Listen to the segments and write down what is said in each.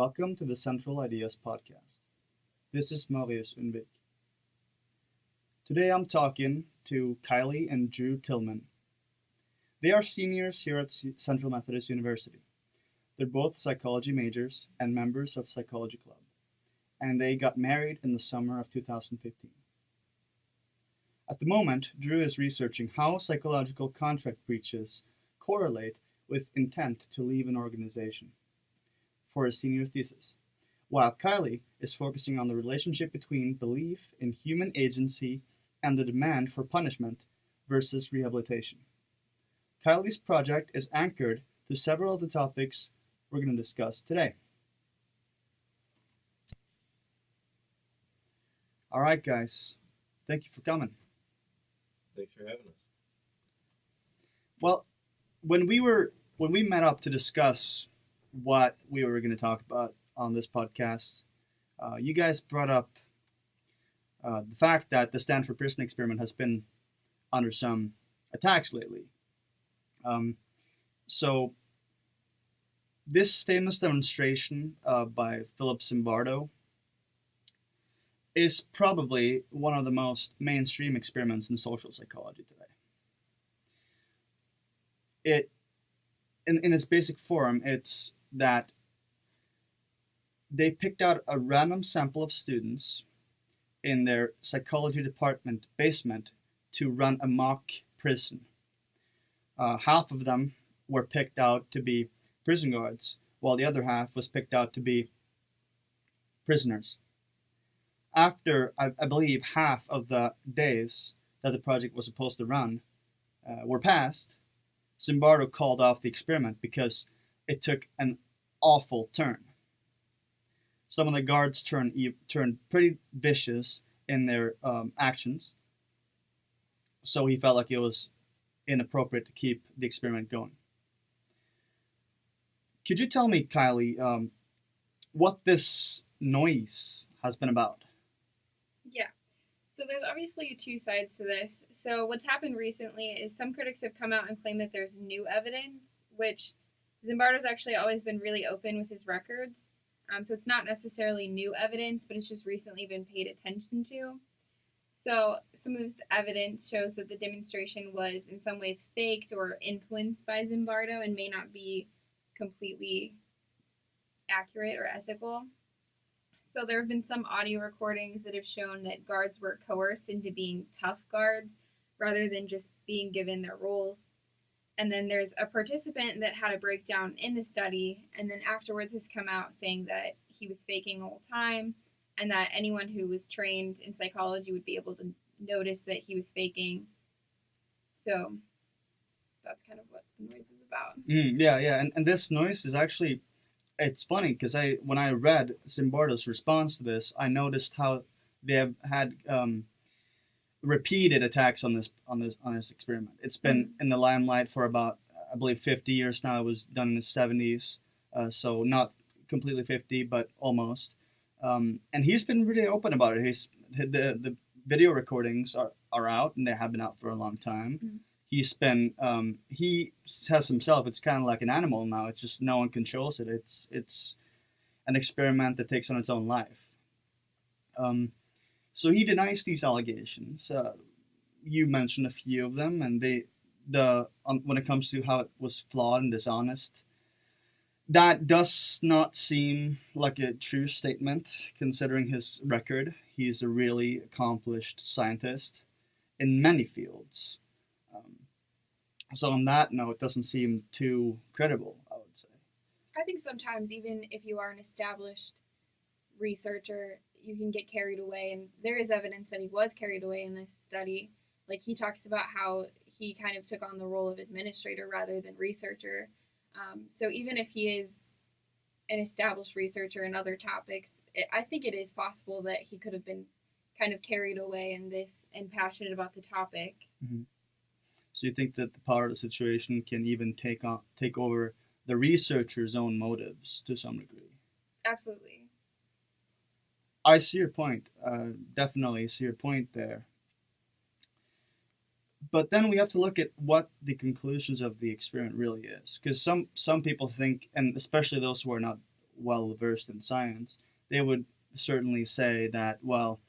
Welcome to the Central Ideas podcast. This is Marius Unvik. Today I'm talking to Kylie and Drew Tillman. They are seniors here at Central Methodist University. They're both psychology majors and members of Psychology Club, and they got married in the summer of 2015. At the moment, Drew is researching how psychological contract breaches correlate with intent to leave an organization for his senior thesis, while Kylie is focusing on the relationship between belief in human agency and the demand for punishment versus rehabilitation. Kylie's project is anchored to several of the topics we're going to discuss today. All right, guys, thank you for coming. Thanks for having us. Well, when we met up to discuss what we were going to talk about on this podcast, you guys brought up the fact that the Stanford Pearson experiment has been under some attacks lately. So this famous demonstration by Philip Zimbardo is probably one of the most mainstream experiments in social psychology today. In its basic form, it's that they picked out a random sample of students in their psychology department basement to run a mock prison. Half of them were picked out to be prison guards, while the other half was picked out to be prisoners. After, I believe, half of the days that the project was supposed to run were passed, Zimbardo called off the experiment because it took an awful turn. Some of the guards turned pretty vicious in their actions, so he felt like it was inappropriate to keep the experiment going. Could you tell me, Kylie, what this noise has been about? Yeah. So there's obviously two sides to this. So what's happened recently is some critics have come out and claimed that there's new evidence, which Zimbardo's actually always been really open with his records. So it's not necessarily new evidence, but it's just recently been paid attention to. So some of this evidence shows that the demonstration was in some ways faked or influenced by Zimbardo and may not be completely accurate or ethical. So there have been some audio recordings that have shown that guards were coerced into being tough guards rather than just being given their roles. And then there's a participant that had a breakdown in the study, and then afterwards has come out saying that he was faking the whole time, and that anyone who was trained in psychology would be able to notice that he was faking. So that's kind of what the noise is about. Yeah. And this noise is actually, it's funny because when I read Zimbardo's response to this, I noticed how they have had repeated attacks on this experiment. It's been in the limelight for about, I believe, 50 years now. It was done in the 70s, so not completely 50, but almost. And he's been really open about it. The video recordings are out, and they have been out for a long time. Mm-hmm. He says himself, it's kind of like an animal now. It's just no one controls it. It's an experiment that takes on its own life. So he denies these allegations. You mentioned a few of them, and when it comes to how it was flawed and dishonest, that does not seem like a true statement considering his record. He's a really accomplished scientist in many fields. So on that note, it doesn't seem too credible, I would say. I think sometimes even if you are an established researcher, you can get carried away, and there is evidence that he was carried away in this study. Like, he talks about how he kind of took on the role of administrator rather than researcher. So even if he is an established researcher in other topics, I think it is possible that he could have been kind of carried away in this and passionate about the topic. Mm-hmm. So you think that the power of the situation can even take over the researcher's own motives to some degree? Absolutely. I see your point. Definitely see your point there. But then we have to look at what the conclusions of the experiment really is, because some people think, and especially those who are not well versed in science, they would certainly say that, well,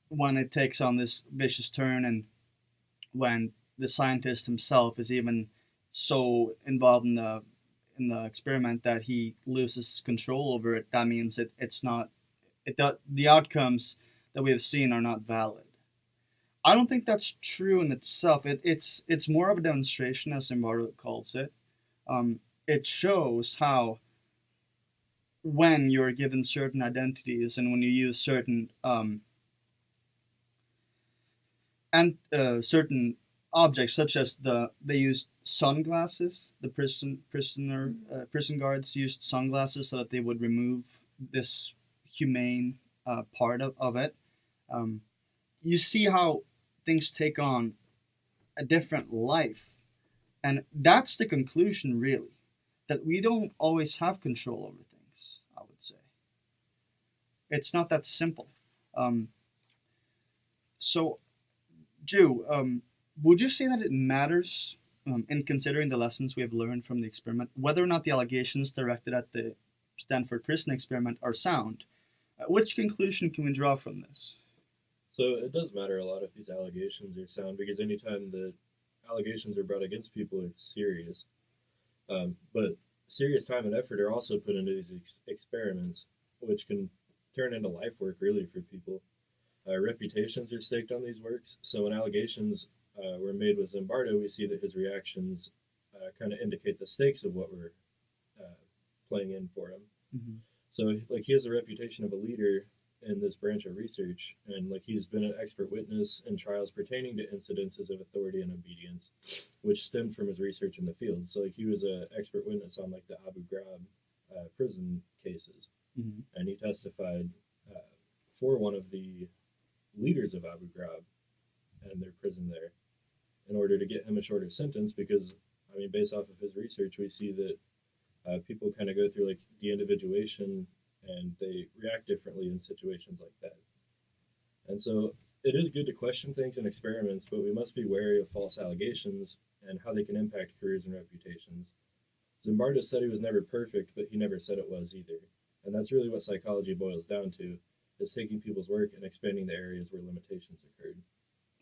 when it takes on this vicious turn and when the scientist himself is even so involved in the experiment that he loses control over it, that means the outcomes that we have seen are not valid. I don't think that's true in itself. It's more of a demonstration, as Zimbardo calls it. It shows how, when you're given certain identities and when you use certain certain objects, such as they used sunglasses. The prison guards used sunglasses so that they would remove this humane part of it. You see how things take on a different life, and that's the conclusion, really, that we don't always have control over things. I would say it's not that simple. So, Drew, would you say that it matters, in considering the lessons we have learned from the experiment, whether or not the allegations directed at the Stanford prison experiment are sound? Which conclusion can we draw from this? So it does matter a lot if these allegations are sound, because anytime the allegations are brought against people, it's serious. But serious time and effort are also put into these experiments, which can turn into life work, really, for people. Reputations are staked on these works, so when allegations were made with Zimbardo, we see that his reactions kind of indicate the stakes of what we're playing in for him. Mm-hmm. So, like, he has a reputation of a leader in this branch of research, and like he's been an expert witness in trials pertaining to incidences of authority and obedience, which stemmed from his research in the field. So, like, he was an expert witness on like the Abu Ghraib prison cases, Mm-hmm. and he testified for one of the leaders of Abu Ghraib and their prison there, in order to get him a shorter sentence, because, I mean, based off of his research, we see that people kind of go through like de-individuation and they react differently in situations like that. And so it is good to question things in experiments, but we must be wary of false allegations and how they can impact careers and reputations. Zimbardo said he was never perfect, but he never said it was either. And that's really what psychology boils down to, is taking people's work and expanding the areas where limitations occurred.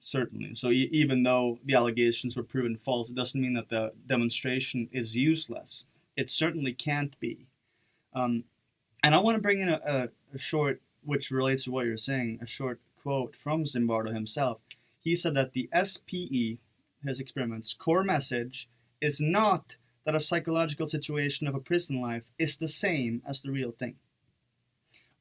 Certainly. So even though the allegations were proven false, it doesn't mean that the demonstration is useless. It certainly can't be. And I want to bring in a short, which relates to what you're saying, a short quote from Zimbardo himself. He said that the SPE, his experiment's core message, is not that a psychological situation of a prison life is the same as the real thing,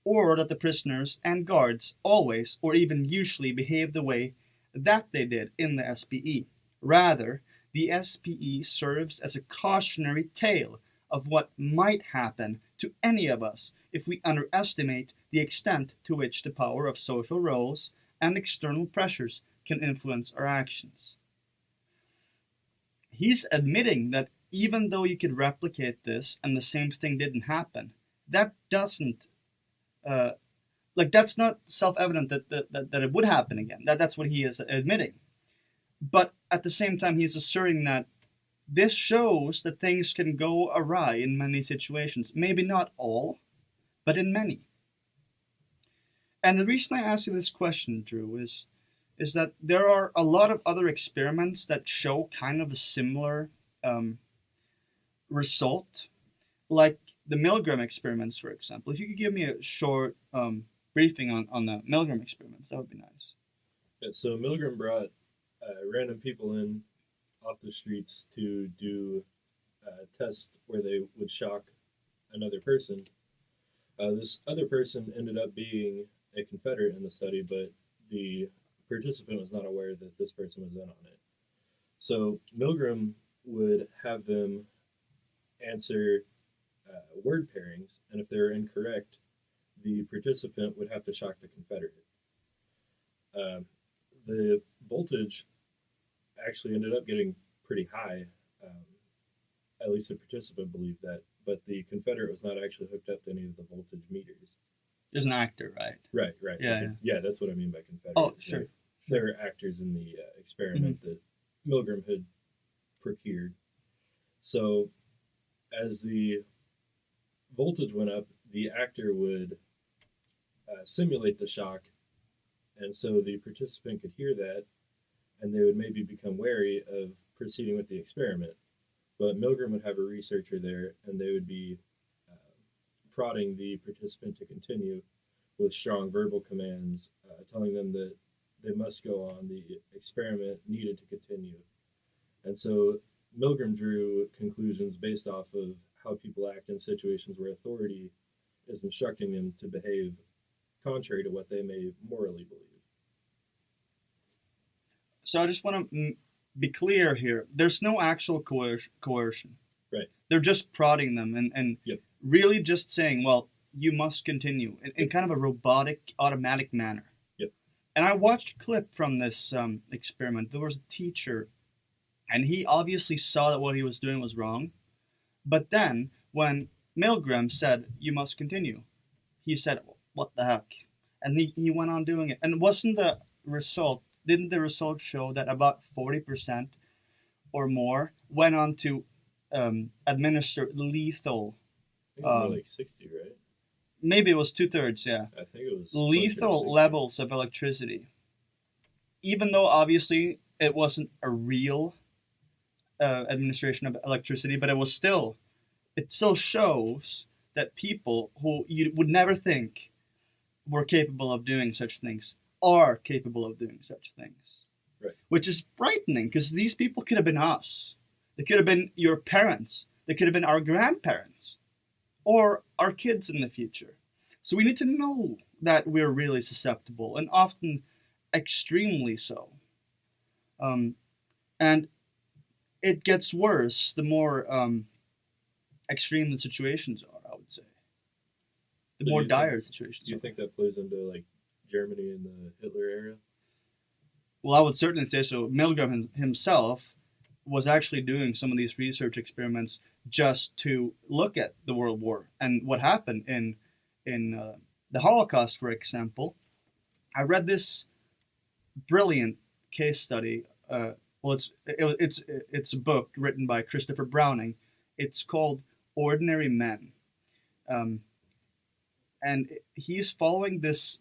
or that the prisoners and guards always or even usually behave the way that they did in the SPE. Rather, the SPE serves as a cautionary tale of what might happen to any of us if we underestimate the extent to which the power of social roles and external pressures can influence our actions. He's admitting that even though you could replicate this and the same thing didn't happen, that doesn't that's not self-evident that it would happen again. That's what he is admitting. But at the same time, he's asserting that this shows that things can go awry in many situations. Maybe not all, but in many. And the reason I ask you this question, Drew, is that there are a lot of other experiments that show kind of a similar result, like the Milgram experiments, for example. If you could give me a short briefing on the Milgram experiments, that would be nice. Yeah, so Milgram brought random people in off the streets to do a test where they would shock another person. This other person ended up being a Confederate in the study, but the participant was not aware that this person was in on it. So Milgram would have them answer word pairings, and if they were incorrect, the participant would have to shock the Confederate. The voltage actually ended up getting pretty high. At least the participant believed that, but the Confederate was not actually hooked up to any of the voltage meters. There's an actor, right? Right. Yeah, That's what I mean by Confederate. Oh, sure. They were actors in the experiment that Milgram had procured. So as the voltage went up, the actor would simulate the shock, and so the participant could hear that, and they would maybe become wary of proceeding with the experiment. But Milgram would have a researcher there, and they would be prodding the participant to continue with strong verbal commands, telling them that they must go on, the experiment needed to continue. And so Milgram drew conclusions based off of how people act in situations where authority is instructing them to behave contrary to what they may morally believe. So I just want to be clear here. There's no actual coercion. Right. They're just prodding them and Yep. really just saying, well, you must continue in kind of a robotic, automatic manner. Yep. And I watched a clip from this experiment. There was a teacher, and he obviously saw that what he was doing was wrong. But then when Milgram said, you must continue, he said, what the heck? And he went on doing it. And didn't the result show that about 40% or more went on to administer lethal, I think it was more like 60, right? maybe it was 2/3, yeah, I think it was lethal levels of electricity. Even though obviously it wasn't a real administration of electricity, but it still shows that people who you would never think were capable of doing such things are capable of doing such things. Right. Which is frightening, because these people could have been us. They could have been your parents. They could have been our grandparents or our kids in the future. So we need to know that we're really susceptible, and often extremely so. And it gets worse the more extreme the situations are, I would say. The more dire the situations Do you are. think that plays into like Germany in the Hitler era? Well, I would certainly say so. Milgram himself was actually doing some of these research experiments just to look at the World War and what happened in the Holocaust, for example. I read this brilliant case study. It's a book written by Christopher Browning. It's called Ordinary Men, and he's following this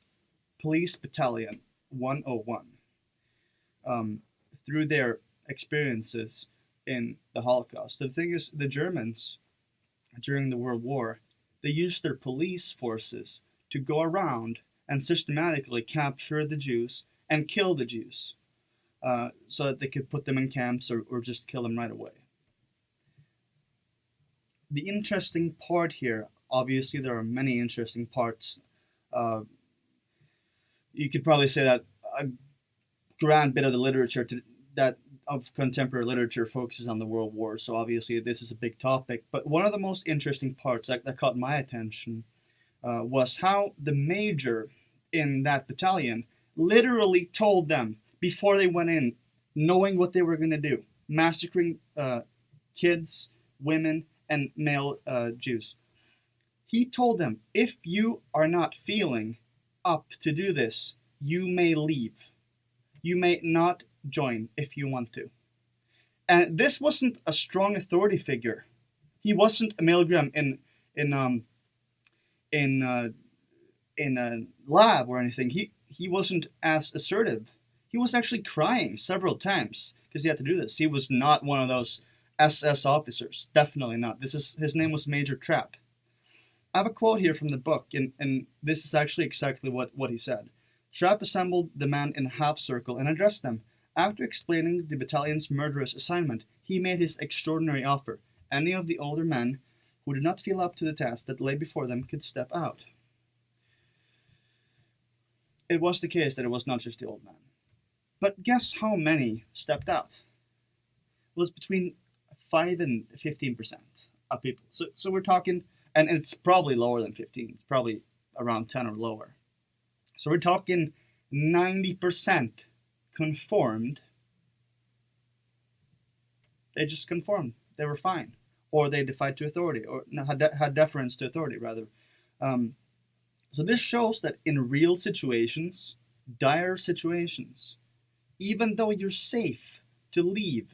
police battalion 101 through their experiences in the Holocaust. The thing is, the Germans during the World War, they used their police forces to go around and systematically capture the Jews and kill the Jews, so that they could put them in camps or just kill them right away. The interesting part here, obviously there are many interesting parts. You could probably say that a grand bit of the literature of contemporary literature focuses on the World War, so obviously this is a big topic. But one of the most interesting parts that caught my attention was how the major in that battalion literally told them before they went in, knowing what they were going to do, massacring kids, women, and male Jews. He told them, if you are not feeling up to do this, you may leave. You may not join if you want to. And this wasn't a strong authority figure. He wasn't a Milgram in a lab or anything. He wasn't as assertive. He was actually crying several times because he had to do this. He was not one of those SS officers. Definitely not. His name was Major Trapp. I have a quote here from the book, and this is actually exactly what he said. Trapp assembled the men in a half circle and addressed them. After explaining the battalion's murderous assignment, he made his extraordinary offer. Any of the older men who did not feel up to the task that lay before them could step out. It was the case that it was not just the old men. But guess how many stepped out? It was between 5 and 15% of people. So we're talking, and it's probably lower than 15. It's probably around 10 or lower. So we're talking 90% conformed. They just conformed. They were fine. Or they defied to authority, or had deference to authority, rather. So this shows that in real situations, dire situations, even though you're safe to leave,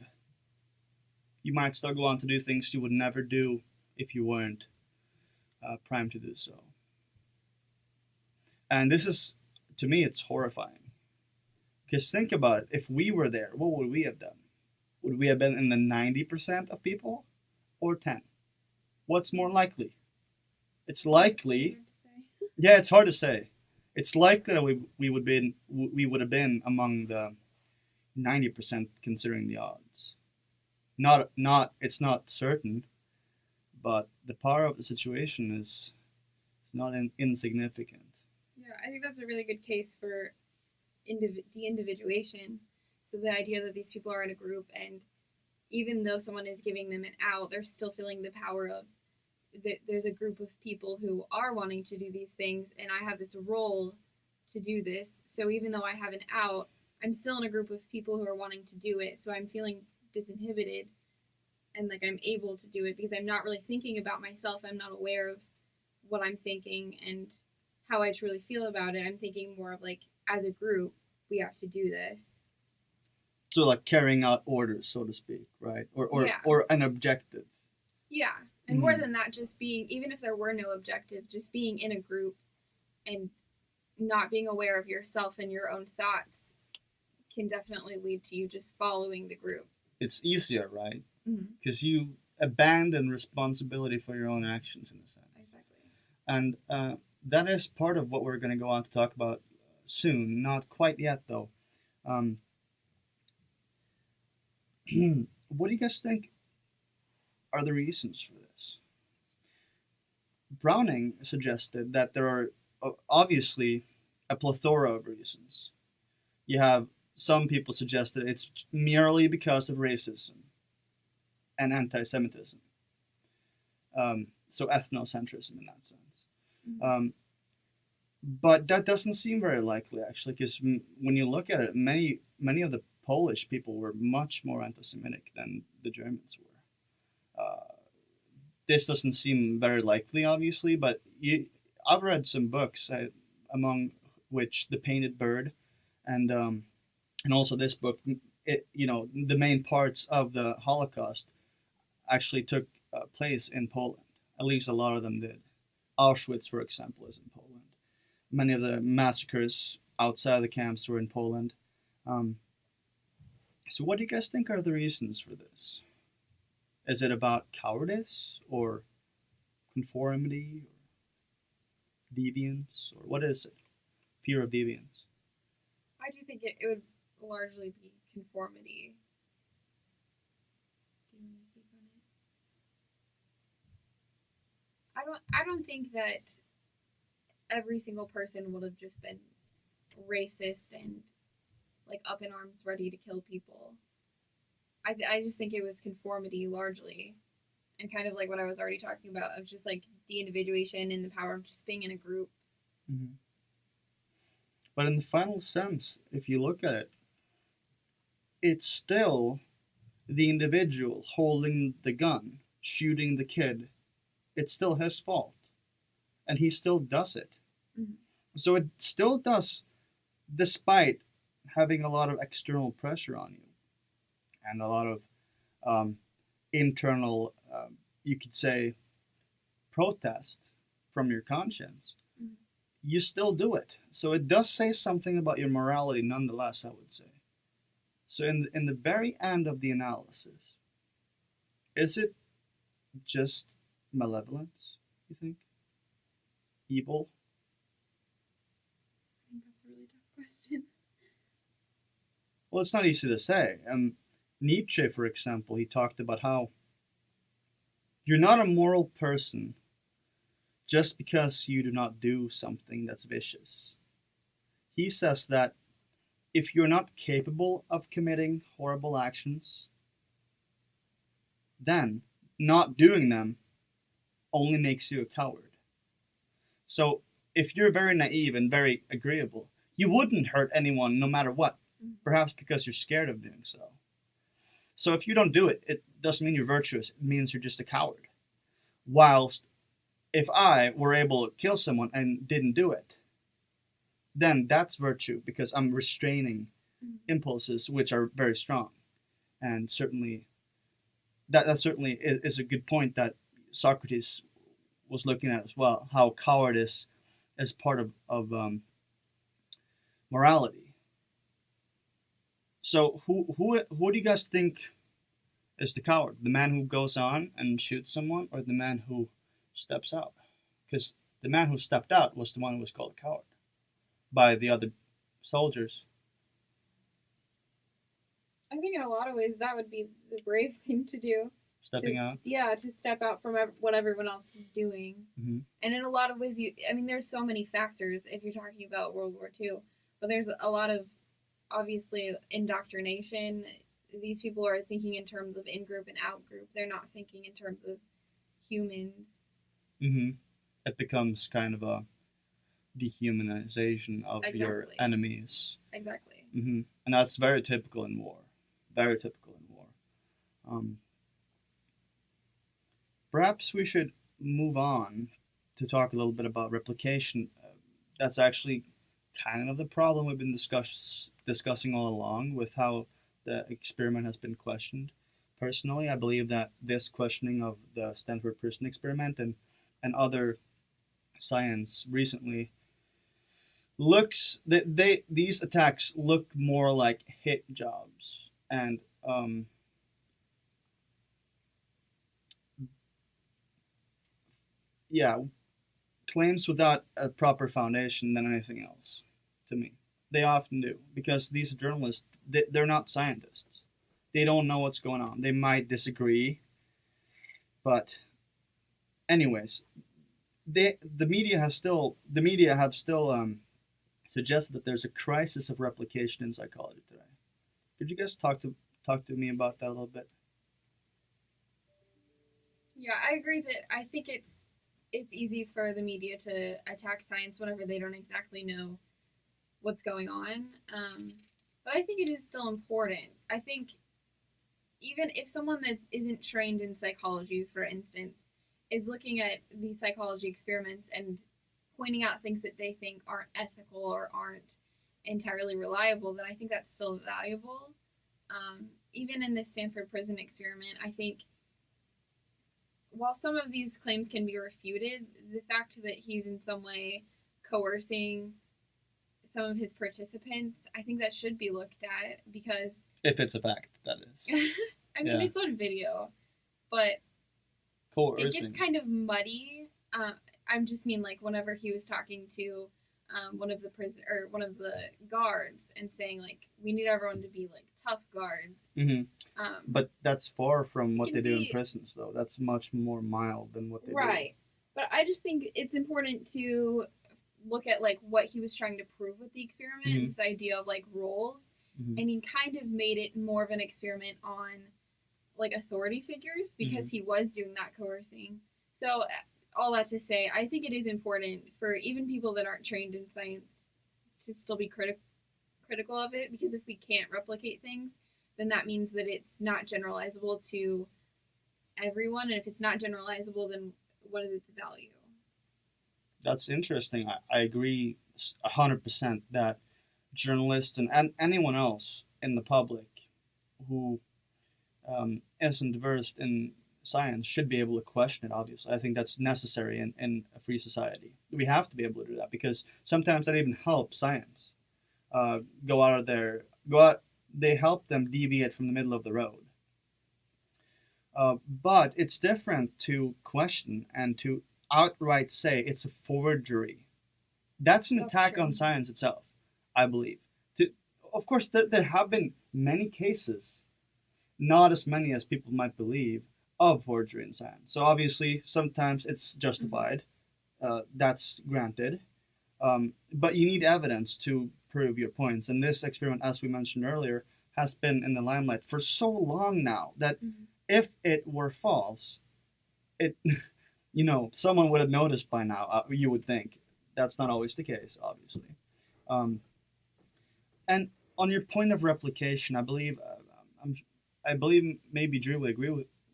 you might still go on to do things you would never do if you weren't primed to do so. And this is, to me, it's horrifying. Because think about it. If we were there, what would we have done? Would we have been in the 90% of people or 10? What's more likely? It's likely. Yeah, it's hard to say. It's likely that we would have been among the 90% considering the odds. It's not certain, but the power of the situation is not insignificant. Yeah, I think that's a really good case for de-individuation. So the idea that these people are in a group, and even though someone is giving them an out, they're still feeling the power of there's a group of people who are wanting to do these things, and I have this role to do this. So even though I have an out, I'm still in a group of people who are wanting to do it. So I'm feeling disinhibited, and like I'm able to do it because I'm not really thinking about myself. I'm not aware of what I'm thinking and how I truly feel about it. I'm thinking more of like, as a group, we have to do this. So like carrying out orders, so to speak, right? Or an objective. Yeah. And more than that, just being, even if there were no objective, just being in a group and not being aware of yourself and your own thoughts can definitely lead to you just following the group. It's easier, right? Because you abandon responsibility for your own actions in a sense. Exactly. And that is part of what we're going to go on to talk about soon. Not quite yet, though. What do you guys think are the reasons for this? Browning suggested that there are obviously a plethora of reasons. You have some people suggest that it's merely because of racism and antisemitism. So ethnocentrism in that sense. But that doesn't seem very likely, actually, because when you look at it, many of the Polish people were much more anti-Semitic than the Germans were. This doesn't seem very likely, obviously, but I've read some books, among which The Painted Bird, and also this book. The main parts of the Holocaust actually took place in Poland. At least a lot of them did. Auschwitz, for example, is in Poland. Many of the massacres outside the camps were in Poland. So what do you guys think are the reasons for this? Is it about cowardice or conformity or deviance? Or what is it? Fear of deviance? I do think it would largely be conformity. Do you want to speak on it? I don't think that every single person would have just been racist and like up in arms ready to kill people. I just think it was conformity largely, and kind of like what I was already talking about of just like de-individuation and the power of just being in a group. But in the final sense, if you look at it, it's still the individual holding the gun, shooting the kid. It's still his fault, and he still does it. So it still does, despite having a lot of external pressure on you and a lot of internal, you could say, protest from your conscience. You still do it. So it does say something about your morality nonetheless, I would say. So in the very end of the analysis, is it just malevolence, you think? Evil? I think that's a really tough question. Well, it's not easy to say. Nietzsche, for example, he talked about how you're not a moral person just because you do not do something that's vicious. He says that if you're not capable of committing horrible actions, then not doing them only makes you a coward. So if you're very naive and very agreeable, you wouldn't hurt anyone no matter what, perhaps because you're scared of doing so. So if you don't do it, it doesn't mean you're virtuous. It means you're just a coward. Whilst if I were able to kill someone and didn't do it, then that's virtue because I'm restraining impulses which are very strong. And certainly, that certainly is a good point that Socrates was looking at as well, how cowardice is part of morality. So who do you guys think is the coward? The man who goes on and shoots someone, or the man who steps out? Because the man who stepped out was the one who was called a coward by the other soldiers. I think in a lot of ways that would be the brave thing to do. Stepping out. Yeah, to step out from what everyone else is doing. Mm-hmm. And in a lot of ways, there's so many factors if you're talking about World War II, but there's a lot of, obviously, indoctrination. These people are thinking in terms of in-group and out-group. They're not thinking in terms of humans. Mm-hmm. It becomes kind of a dehumanization of your enemies. Exactly. Mm-hmm. And that's very typical in war. Very typical in war. Perhaps we should move on to talk a little bit about replication. That's actually kind of the problem we've been discussing all along with how the experiment has been questioned. Personally, I believe that this questioning of the Stanford Pearson experiment and other science recently these attacks look more like hit jobs and claims without a proper foundation than anything else, to me. They often do, because these journalists, they're not scientists. They don't know what's going on. They might disagree, but anyways, the media have still suggested that there's a crisis of replication in psychology today. Could you guys talk to me about that a little bit? Yeah, I agree that I think it's easy for the media to attack science whenever they don't exactly know what's going on. But I think it is still important. I think even if someone that isn't trained in psychology, for instance, is looking at these psychology experiments and pointing out things that they think aren't ethical or aren't entirely reliable, then I think that's still valuable. Even in this Stanford prison experiment, I think while some of these claims can be refuted, the fact that he's in some way coercing some of his participants, I think that should be looked at, because if it's a fact, that is. I mean, it's on video, but coercing. It gets kind of muddy. I just mean, like, whenever he was talking to one of the guards and saying, like, we need everyone to be like tough guards. Mm-hmm. But that's far from what they do in prisons, though. That's much more mild than what they do. Right. But I just think it's important to look at, like, what he was trying to prove with the experiment, mm-hmm. this idea of, like, roles. Mm-hmm. And he kind of made it more of an experiment on, like, authority figures, because he was doing that coercing. So all that to say, I think it is important for even people that aren't trained in science to still be critical of it, because if we can't replicate things, then that means that it's not generalizable to everyone, and if it's not generalizable, then what is its value? That's interesting. I agree 100% that journalists and anyone else in the public who isn't versed in science should be able to question it, obviously. I think that's necessary in a free society. We have to be able to do that, because sometimes that even helps science they help them deviate from the middle of the road. But it's different to question and to outright say it's a forgery. That's an attack true. On science itself, I believe. Of course, there have been many cases, not as many as people might believe, of forgery in science. So obviously, sometimes it's justified. That's granted. But you need evidence to prove your points. And this experiment, as we mentioned earlier, has been in the limelight for so long now that if it were false, someone would have noticed by now, you would think. That's not always the case, obviously. And on your point of replication, I believe maybe Drew would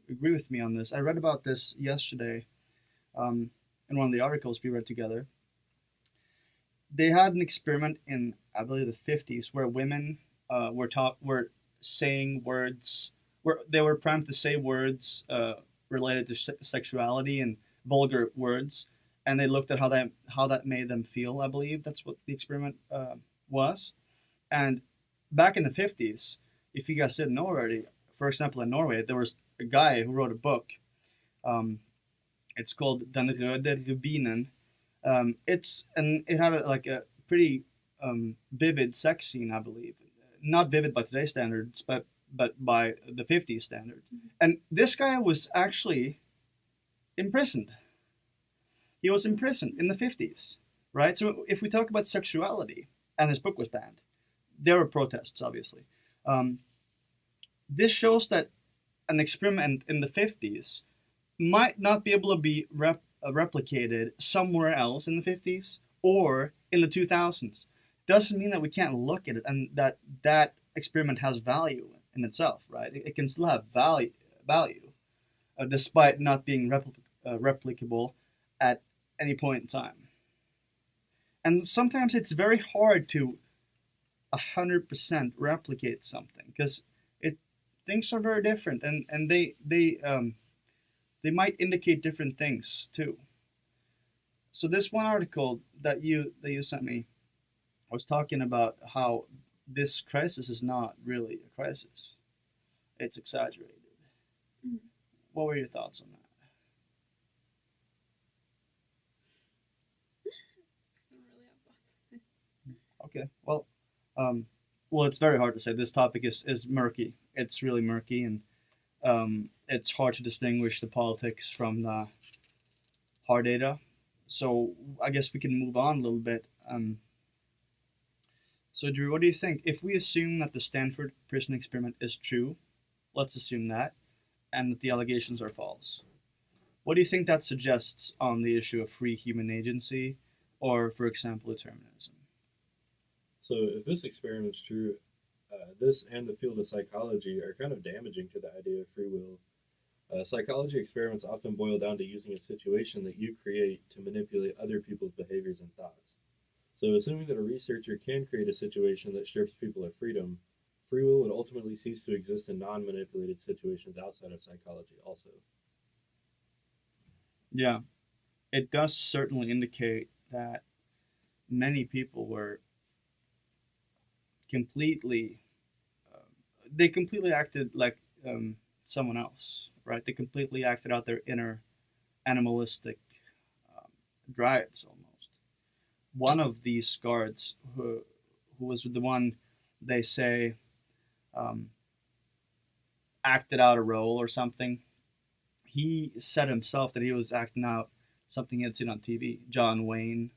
agree with me on this. I read about this yesterday in one of the articles we read together. They had an experiment in, I believe, the 50s where women were saying words, they were primed to say words related to sexuality and vulgar words, and they looked at how that made them feel. I believe that's what the experiment was. And back in the 50s, if you guys didn't know already, for example, in Norway, there was a guy who wrote a book. Um, it's called Den røde rubinen. It had a pretty vivid sex scene, I believe. Not vivid by today's standards, but by the 50s standards. Mm-hmm. And this guy was actually imprisoned. He was imprisoned in the 50s, right? So if we talk about sexuality, and his book was banned, there were protests, obviously. This shows that an experiment in the 50s might not be able to be replicated somewhere else in the 50s or in the 2000s. Doesn't mean that we can't look at it and that experiment has value in itself, right? It can still have value despite not being replicable at any point in time. And sometimes it's very hard to 100% replicate something because things are very different, and they might indicate different things too. So this one article that you sent me was talking about how this crisis is not really a crisis; it's exaggerated. Mm-hmm. What were your thoughts on that? I don't really have thoughts. Okay, well, it's very hard to say. This topic is murky. It's really murky, and it's hard to distinguish the politics from the hard data. So I guess we can move on a little bit. So Drew, what do you think? If we assume that the Stanford prison experiment is true, let's assume that, and that the allegations are false. What do you think that suggests on the issue of free human agency, or, for example, determinism? So if this experiment's true, this and the field of psychology are kind of damaging to the idea of free will. Psychology experiments often boil down to using a situation that you create to manipulate other people's behaviors and thoughts. So assuming that a researcher can create a situation that strips people of freedom, free will would ultimately cease to exist in non-manipulated situations outside of psychology also. Yeah, it does certainly indicate that many people were completely acted like someone else, right? They completely acted out their inner animalistic drives almost. One of these guards, who was the one they say acted out a role or something, he said himself that he was acting out something he had seen on TV, John Wayne,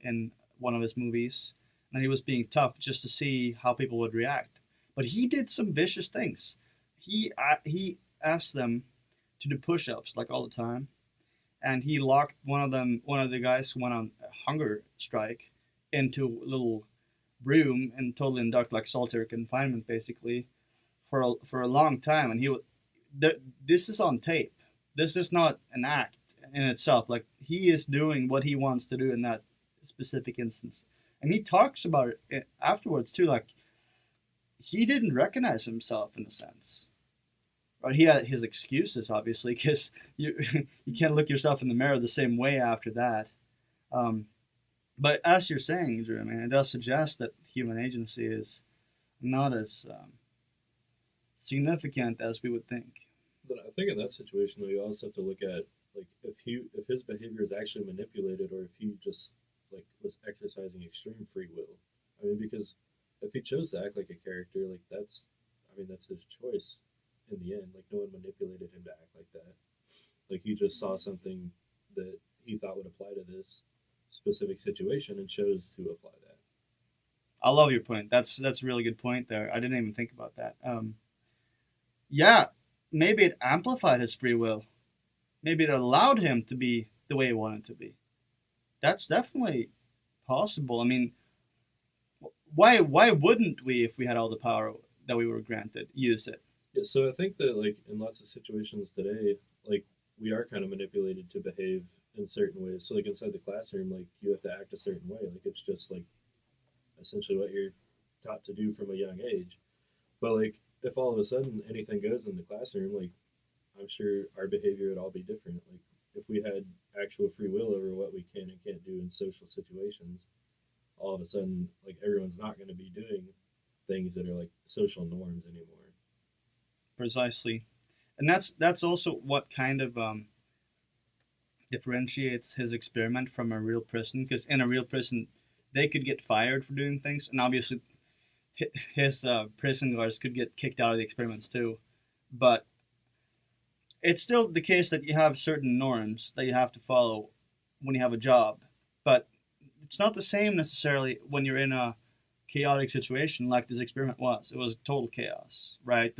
in one of his movies, and he was being tough just to see how people would react. But he did some vicious things. He asked them to do push-ups like all the time, and he locked one of the guys who went on a hunger strike, into a little room and totally induct like solitary confinement basically for a long time. And this is on tape. This is not an act in itself. Like, he is doing what he wants to do in that specific instance, and he talks about it afterwards too. Like, he didn't recognize himself in a sense. Right? He had his excuses, obviously, because you can't look yourself in the mirror the same way after that. But as you're saying, Drew, I mean, it does suggest that human agency is not as significant as we would think. But I think in that situation, though, you also have to look at, like, if his behavior is actually manipulated, or if he just like was exercising extreme free will. I mean, because if he chose to act like a character, like that's his choice in the end. Like, no one manipulated him to act like that. Like, he just saw something that he thought would apply to this specific situation and chose to apply that. I love your point. That's a really good point there. I didn't even think about that. Yeah, maybe it amplified his free will. Maybe it allowed him to be the way he wanted to be. That's definitely possible. I mean, why wouldn't we, if we had all the power that we were granted, use it? Yeah, so I think that, like, in lots of situations today, like, we are kind of manipulated to behave in certain ways. So, like, inside the classroom, like, you have to act a certain way. Like, it's just, like, essentially what you're taught to do from a young age. But, like, if all of a sudden anything goes in the classroom, like, I'm sure our behavior would all be different. Like, if we had actual free will over what we can and can't do in social situations, all of a sudden, like, everyone's not going to be doing things that are like social norms anymore. Precisely. And that's also what kind of differentiates his experiment from a real prison, because in a real prison they could get fired for doing things, and obviously his prison guards could get kicked out of the experiments too. But it's still the case that you have certain norms that you have to follow when you have a job. But it's not the same necessarily when you're in a chaotic situation like this experiment was. It was total chaos, right?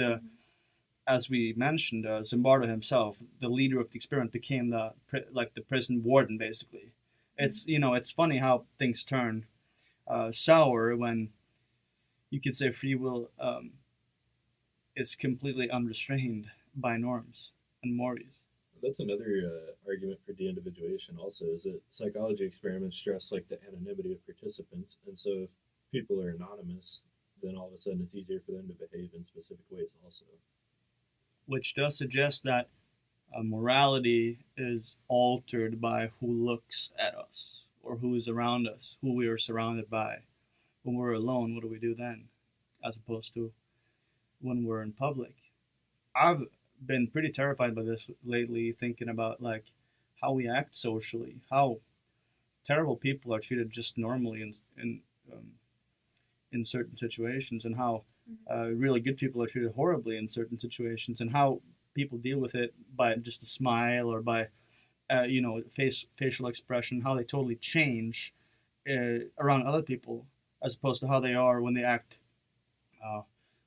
As we mentioned, Zimbardo himself, the leader of the experiment, became the prison warden, basically. It's funny how things turn sour when you could say free will is completely unrestrained by norms and mores. That's another argument for de-individuation. Also, is that psychology experiments stress like the anonymity of participants, and so if people are anonymous, then all of a sudden it's easier for them to behave in specific ways. Also, which does suggest that morality is altered by who looks at us or who is around us, who we are surrounded by. When we're alone, what do we do then, as opposed to when we're in public? I've been pretty terrified by this lately, thinking about like how we act socially, how terrible people are treated just normally in certain situations, and how really good people are treated horribly in certain situations, and how people deal with it by just a smile or by facial expression, how they totally change around other people as opposed to how they are when they act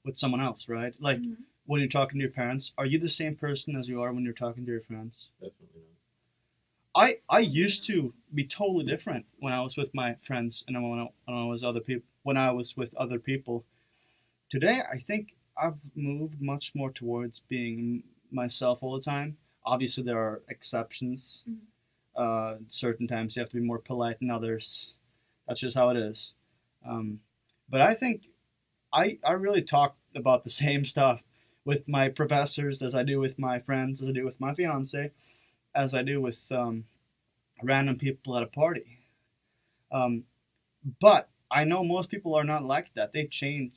with someone else, right? Like when you're talking to your parents, are you the same person as you are when you're talking to your friends? definitely not. I used to be totally different when I was with my friends and when I was with other people. Today, I think I've moved much more towards being myself all the time. Obviously, there are exceptions. Certain times you have to be more polite than others. That's just how it is. But I think I really talk about the same stuff with my professors as I do with my friends, as I do with my fiance, as I do with random people at a party. But I know most people are not like that. They change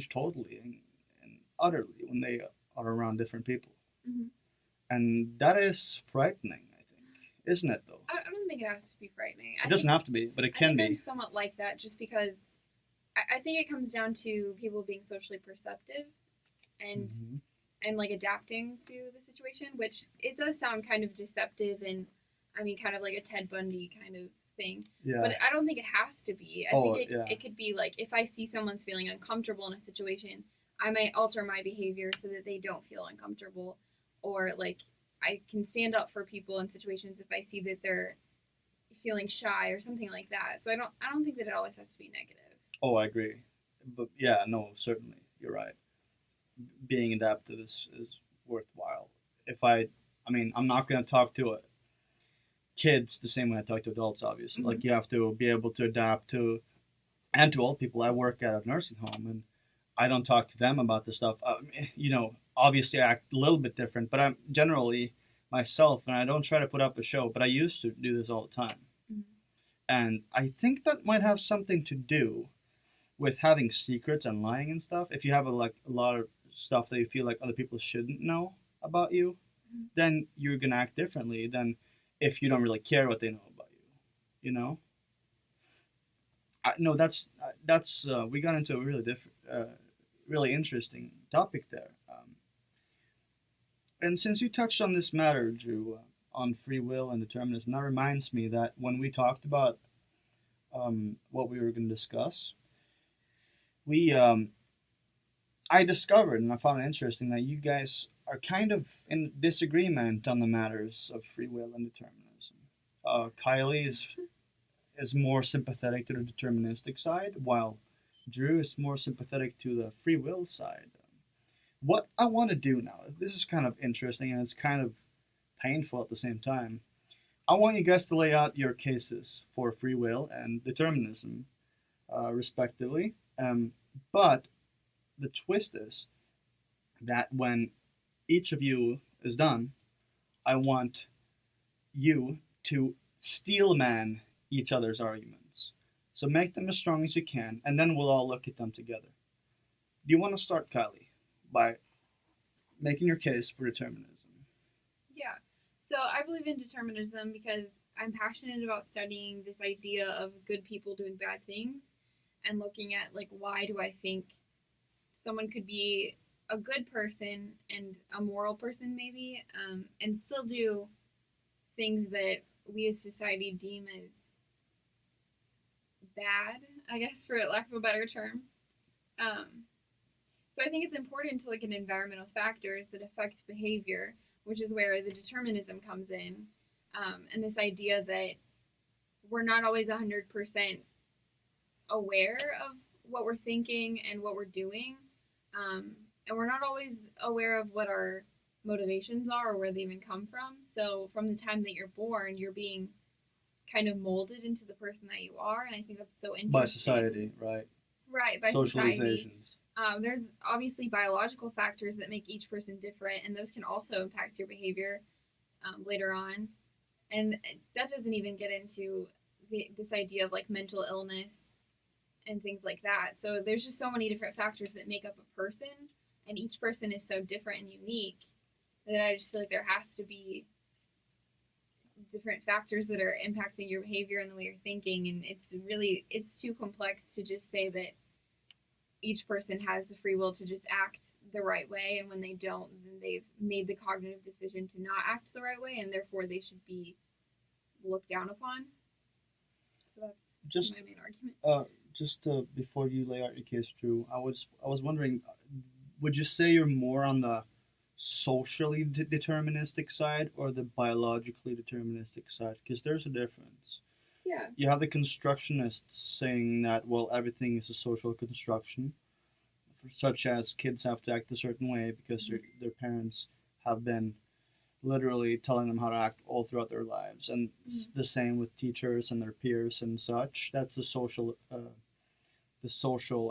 totally and utterly when they are around different people. And that is frightening, I think. Isn't it, though? I don't think it has to be frightening. It doesn't have to be, but it can be. I'm somewhat like that just because I think it comes down to people being socially perceptive and and like adapting to the situation, which it does sound kind of deceptive and I mean kind of like a Ted Bundy kind of thing. Yeah. But I don't think it has to be. I think it could be like if I see someone's feeling uncomfortable in a situation, I might alter my behavior so that they don't feel uncomfortable, or like I can stand up for people in situations if I see that they're feeling shy or something like that. So I don't think that it always has to be negative. Oh, I agree. But yeah, no, certainly. You're right. Being adaptive is worthwhile. I'm not going to talk to kids the same way I talk to adults, obviously. Like, you have to be able to adapt to, and to all people. I work at a nursing home, and I don't talk to them about this stuff. Obviously I act a little bit different, but I'm generally myself, and I don't try to put up a show, but I used to do this all the time. And I think that might have something to do with having secrets and lying and stuff. If you have a lot of stuff that you feel like other people shouldn't know about you, then you're gonna act differently than if you don't really care what they know about you. You know? No, that's we got into a really really interesting topic there. And since you touched on this matter, Drew, on free will and determinism, that reminds me that when we talked about what we were going to discuss, I discovered, and I found it interesting, that you guys are kind of in disagreement on the matters of free will and determinism. Kylie is more sympathetic to the deterministic side, while Drew is more sympathetic to the free will side. What I want to do now, this is kind of interesting and it's kind of painful at the same time. I want you guys to lay out your cases for free will and determinism, respectively. But the twist is that when each of you is done, I want you to steelman each other's arguments. So make them as strong as you can, and then we'll all look at them together. Do you want to start, Kylie, by making your case for determinism? Yeah. So I believe in determinism because I'm passionate about studying this idea of good people doing bad things and looking at like why do I think someone could be a good person and a moral person maybe, and still do things that we as society deem as bad, I guess, for lack of a better term. So I think it's important to look at environmental factors that affect behavior, which is where the determinism comes in, and this idea that we're not always 100% aware of what we're thinking and what we're doing, and we're not always aware of what our motivations are or where they even come from. So from the time that you're born, you're being kind of molded into the person that you are, and I think that's so interesting. By society, right? Right, by Socializations. society. There's obviously biological factors that make each person different, and those can also impact your behavior later on. And that doesn't even get into this idea of like mental illness and things like that. So there's just so many different factors that make up a person, and each person is so different and unique that I just feel like there has to be different factors that are impacting your behavior and the way you're thinking, and it's too complex to just say that each person has the free will to just act the right way, and when they don't, then they've made the cognitive decision to not act the right way, and therefore they should be looked down upon. So that's Just my main argument. Before you lay out your case, Drew, I was wondering, would you say you're more on the socially deterministic side or the biologically deterministic side? Because there's a difference. Yeah. You have the constructionists saying that, well, everything is a social construction, such as kids have to act a certain way because their parents have been literally telling them how to act all throughout their lives, and the same with teachers and their peers and such. That's the social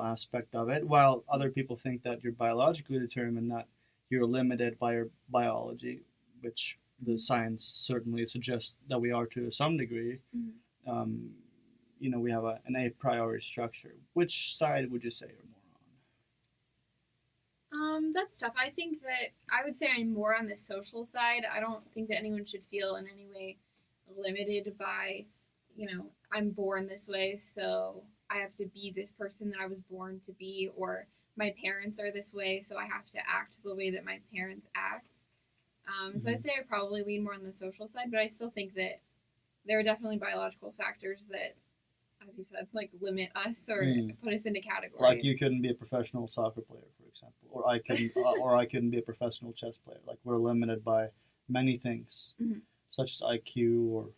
aspect of it. While other people think that you're biologically determined, that you're limited by your biology, which the science certainly suggests that we are to some degree. We have an a priori structure. Which side would you say you're more on? That's tough. I think that I would say I'm more on the social side. I don't think that anyone should feel in any way limited by, I'm born this way, so I have to be this person that I was born to be, or my parents are this way, so I have to act the way that my parents act. So I'd say I probably lean more on the social side, but I still think that there are definitely biological factors that, as you said, like limit us or put us into categories. Like you couldn't be a professional soccer player, for example, or I couldn't be a professional chess player. Like we're limited by many things, such as IQ or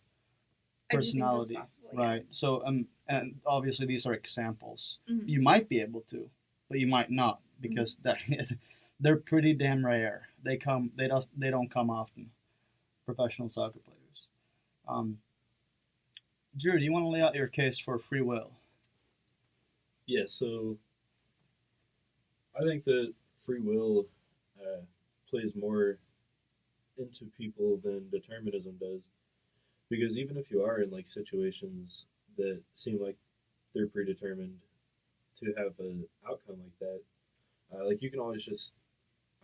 personality, possible, right? Yeah. So and obviously these are examples. You might be able to, but you might not, because they're pretty damn rare. They don't come often. Professional soccer players. Drew, do you want to lay out your case for free will? Yeah, so I think that free will plays more into people than determinism does, because even if you are in like situations that seem like they're predetermined to have an outcome like that, like you can always just,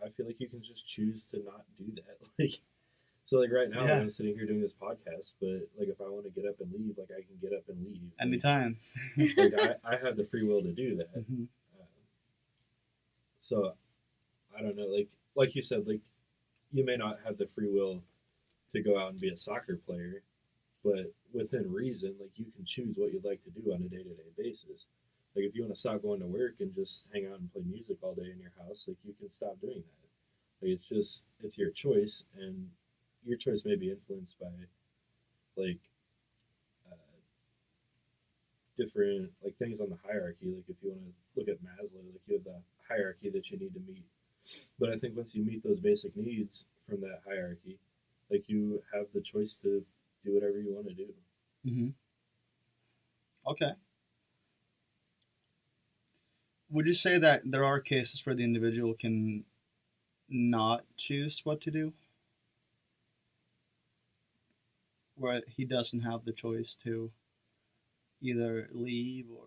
I feel like you can just choose to not do that. So right now I'm sitting here doing this podcast, but like if I want to get up and leave, like I can get up and leave anytime. I have the free will to do that. So I don't know, like you said, like you may not have the free will to go out and be a soccer player, but within reason, like you can choose what you'd like to do on a day-to-day basis. Like if you want to stop going to work and just hang out and play music all day in your house, like you can stop doing that. Like it's your choice, and your choice may be influenced by like different like things on the hierarchy. Like if you want to look at Maslow, like you have the hierarchy that you need to meet. But I think once you meet those basic needs from that hierarchy, like you have the choice to do whatever you want to do. Okay. Would you say that there are cases where the individual can not choose what to do? where he doesn't have the choice to either leave or,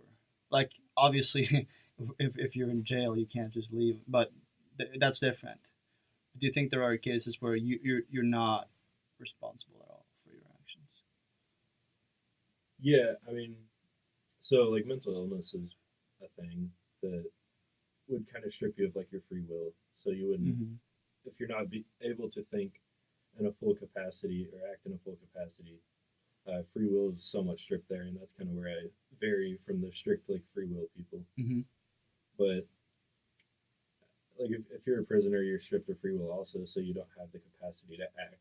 like, obviously, if you're in jail, you can't just leave, but that's different. Do you think there are cases where you're not responsible at all for your actions? Yeah, I mean, so like mental illness is a thing that would kind of strip you of like your free will. So you wouldn't, Mm-hmm. if you're not able to think in a full capacity or act in a full capacity, free will is somewhat stripped there, and that's kind of where I vary from the strict like free will people. Mm-hmm. But like if you're a prisoner, you're stripped of free will also, so you don't have the capacity to act.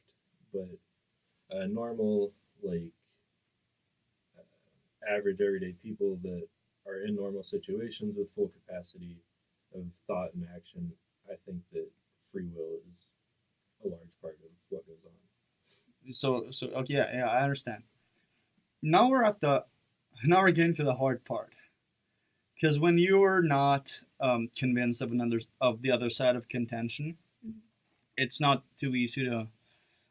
But normal like average everyday people that are in normal situations with full capacity of thought and action, I think that free will is a large part of what goes on. So okay, yeah, I understand. Now we're getting to the hard part, because when you're not convinced of the other side of contention, Mhm. it's not too easy to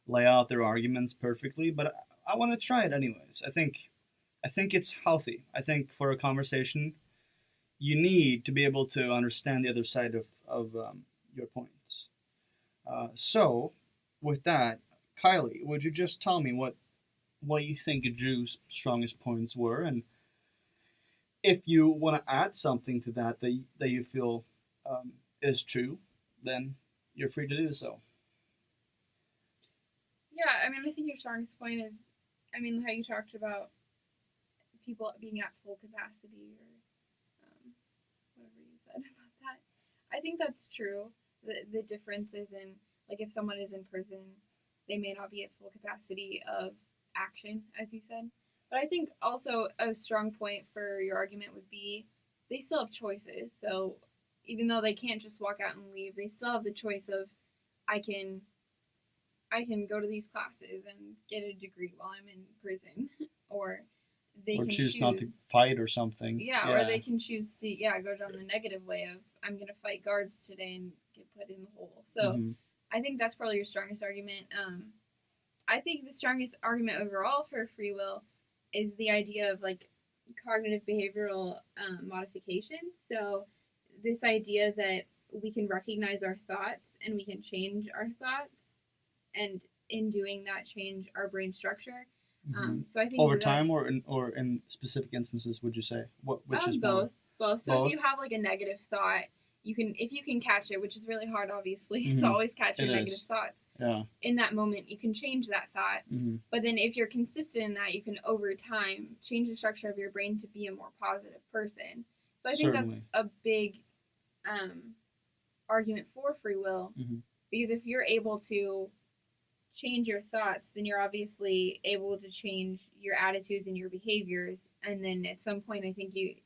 lay out their arguments perfectly. But I want to try it anyways. I think it's healthy. I think for a conversation, you need to be able to understand the other side of your points. So, with that, Kylie, would you just tell me what you think Drew's strongest points were, and if you want to add something to that you feel is true, then you're free to do so. Yeah, I mean, I think your strongest point is, I mean, how you talked about people being at full capacity or whatever you said about that. I think that's true. The difference is in, like, if someone is in prison, they may not be at full capacity of action, as you said. But I think also a strong point for your argument would be they still have choices. So even though they can't just walk out and leave, they still have the choice of I can go to these classes and get a degree while I'm in prison, or they Or can choose not to fight or something. yeah, or they can choose to go down the negative way of I'm gonna fight guards today and get put in the hole. So Mm-hmm. I think that's probably your strongest argument. I think the strongest argument overall for free will is the idea of like cognitive behavioral modification. So this idea that we can recognize our thoughts and we can change our thoughts, and in doing that, change our brain structure. Mm-hmm. So I think Over that time, or in specific instances, would you say which is both, more? both. So Both? if you have like a negative thought, if you can catch it, which is really hard, obviously, Mhm. to always catch your It negative is. thoughts. Yeah. In that moment, you can change that thought. Mm-hmm. But then if you're consistent in that, you can over time change the structure of your brain to be a more positive person. So I think Certainly. that's a big argument for free will, Mm-hmm. because if you're able to change your thoughts, then you're obviously able to change your attitudes and your behaviors. And then at some point, I think you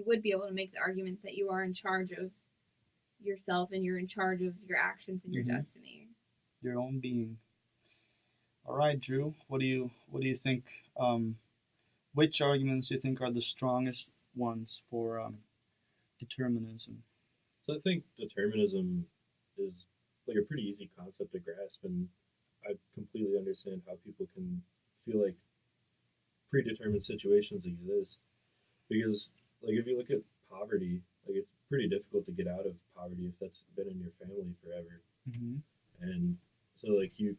would be able to make the argument that you are in charge of yourself and you're in charge of your actions and your Mhm. destiny. Your own being. All right, Drew. What do you think? Which arguments do you think are the strongest ones for determinism? So I think determinism is like a pretty easy concept to grasp, and I completely understand how people can feel like predetermined situations exist, because like if you look at poverty, like it's pretty difficult to get out of poverty if that's been in your family forever. Mm-hmm. And so like you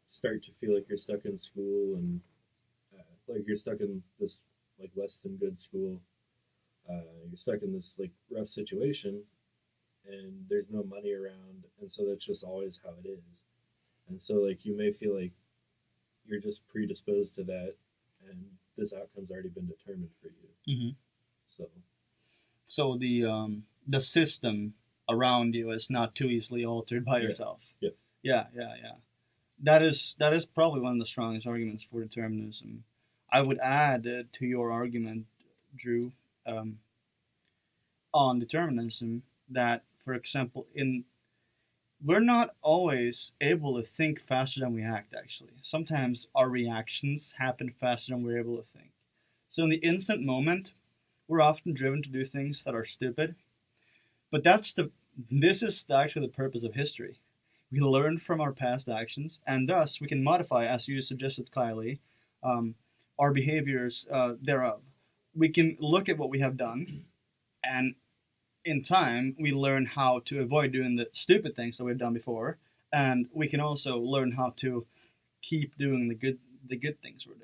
start to feel like you're stuck in school, and like you're stuck in this like less than good school. You're stuck in this like rough situation, and there's no money around, and so that's just always how it is. And so like you may feel like you're just predisposed to that, and this outcome's already been determined for you. Mm-hmm. So So the system around you is not too easily altered by yourself. Yep. Yeah. That is probably one of the strongest arguments for determinism. I would add to your argument, Drew, on determinism that, for example, we're not always able to think faster than we act. Actually, sometimes our reactions happen faster than we're able to think. So in the instant moment, we're often driven to do things that are stupid. But this is actually the purpose of history. We learn from our past actions, and thus we can modify, as you suggested, Kylie, um, our behaviors thereof. We can look at what we have done, and in time, we learn how to avoid doing the stupid things that we've done before, and we can also learn how to keep doing the good things we're doing.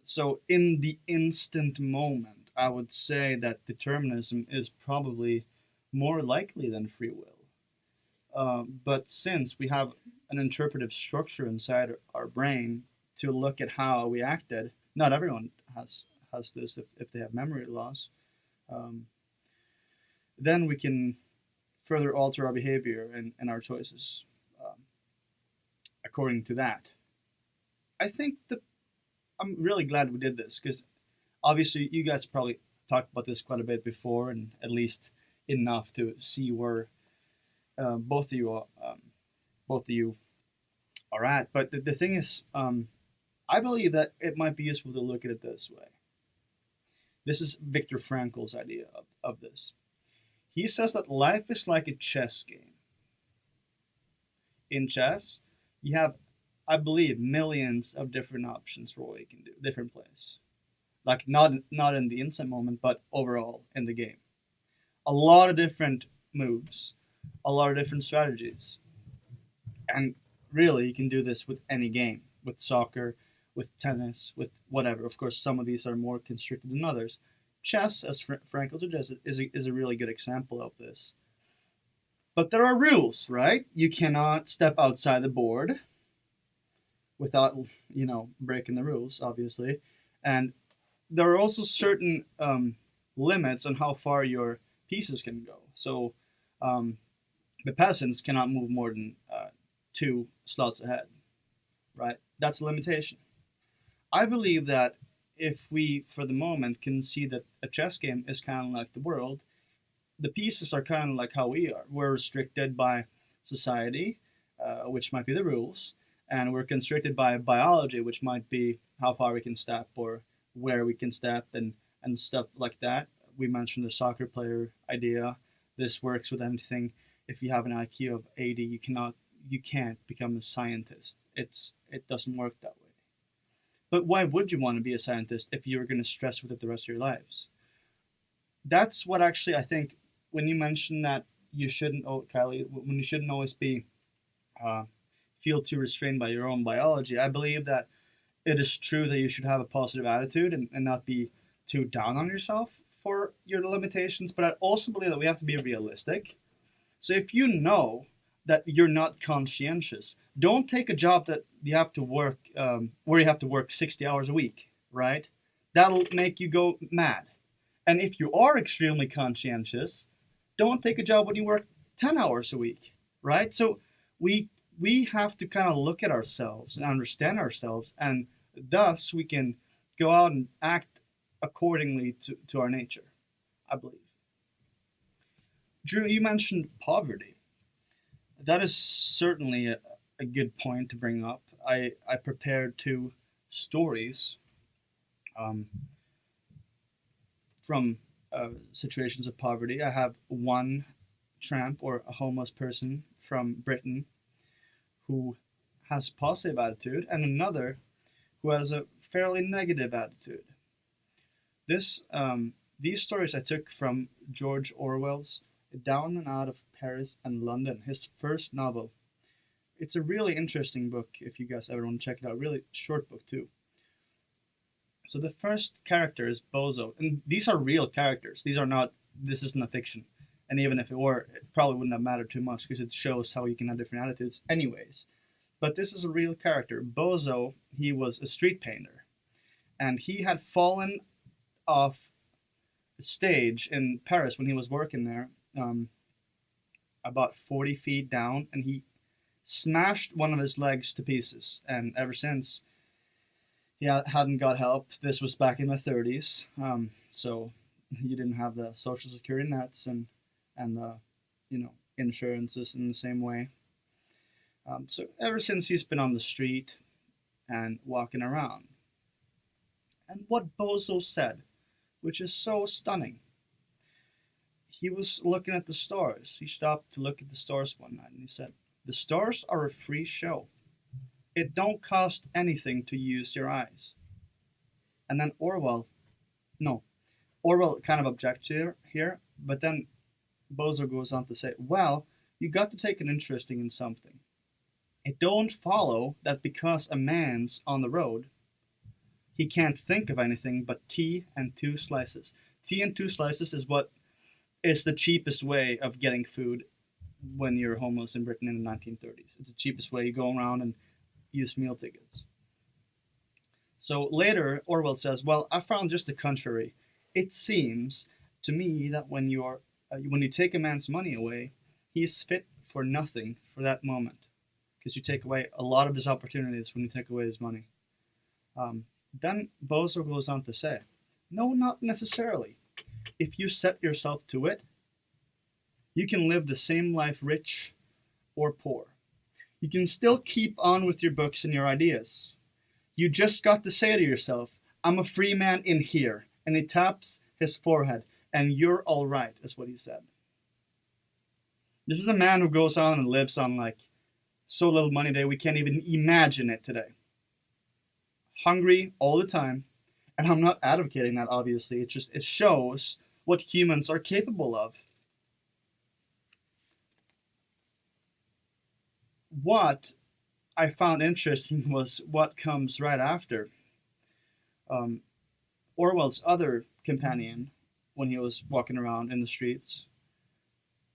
So, in the instant moment, I would say that determinism is probably more likely than free will. But since we have an interpretive structure inside our brain to look at how we acted, not everyone has this if they have memory loss. Um, then we can further alter our behavior and our choices um, according to that. I think that I'm really glad we did this because obviously you guys probably talked about this quite a bit before, and at least enough to see where both of you both of you are at. But the thing is, I believe that it might be useful to look at it this way. This is Viktor Frankl's idea of this. He says that life is like a chess game. In chess, you have, I believe, millions of different options for what you can do, different plays. Like not in the instant moment, but overall in the game. A lot of different moves, a lot of different strategies, and really you can do this with any game, with soccer, with tennis, with whatever. Of course, some of these are more constricted than others. Chess, as Frankel suggested, is a really good example of this. But there are rules, right? You cannot step outside the board without, breaking the rules, obviously. And there are also certain limits on how far your pieces can go. So the peasants cannot move more than 2 slots ahead, right? That's a limitation. I believe that if we, for the moment, can see that a chess game is kind of like the world, the pieces are kind of like how we are. We're restricted by society, which might be the rules, and we're constricted by biology, which might be how far we can step or where we can step and stuff like that. We mentioned the soccer player idea. This works with anything. If you have an IQ of 80, you can't become a scientist. It doesn't work that way. But why would you want to be a scientist if you were going to stress with it the rest of your lives? That's what actually I think when you mentioned that you shouldn't, Kylie, when you shouldn't always be feel too restrained by your own biology. I believe that it is true that you should have a positive attitude and not be too down on yourself for your limitations. But I also believe that we have to be realistic. So if you know that you're not conscientious, don't take a job that you have to work where you have to work 60 hours a week, right? That'll make you go mad. And if you are extremely conscientious, don't take a job when you work 10 hours a week, right? So we have to kind of look at ourselves and understand ourselves, and thus we can go out and act accordingly to our nature, I believe. Drew, you mentioned poverty. That is certainly a good point to bring up. I prepared 2 stories from situations of poverty. I have one tramp or a homeless person from Britain who has a positive attitude, and another who has a fairly negative attitude. These stories I took from George Orwell's Down and Out of Paris and London, his first novel. It's a really interesting book if you guys ever want to check it out. Really short book too. So the first character is Bozo, and these are real characters. This isn't a fiction. And even if it were, it probably wouldn't have mattered too much because it shows how you can have different attitudes anyways. But this is a real character. Bozo, he was a street painter. And he had fallen off a stage in Paris when he was working there, about 40 feet down, and he smashed one of his legs to pieces. And ever since, he hadn't got help. This was back in the 30s, so you didn't have the social security nets and the insurances in the same way. So ever since he's been on the street and walking around. And what Bozo said, which is so stunning, he was looking at the stars. He stopped to look at the stars one night and he said, The stars are a free show. It don't cost anything to use your eyes. And then Orwell kind of objects here, but then Bozo goes on to say, well, you got to take an interest in something. It don't follow that because a man's on the road, he can't think of anything but tea and two slices. Tea and two slices is what is the cheapest way of getting food when you're homeless in Britain in the 1930s. It's the cheapest way. You go around and use meal tickets. So later, Orwell says, well, I found just the contrary. It seems to me that when you take a man's money away, he is fit for nothing for that moment, because you take away a lot of his opportunities when you take away his money. Then Bozo goes on to say, no, not necessarily. If you set yourself to it, you can live the same life rich or poor. You can still keep on with your books and your ideas. You just got to say to yourself, I'm a free man in here. And he taps his forehead, and you're all right, is what he said. This is a man who goes on and lives on like so little money today we can't even imagine it today. Hungry all the time. And I'm not advocating that, obviously. It shows what humans are capable of. What I found interesting was what comes right after. Orwell's other companion, when he was walking around in the streets,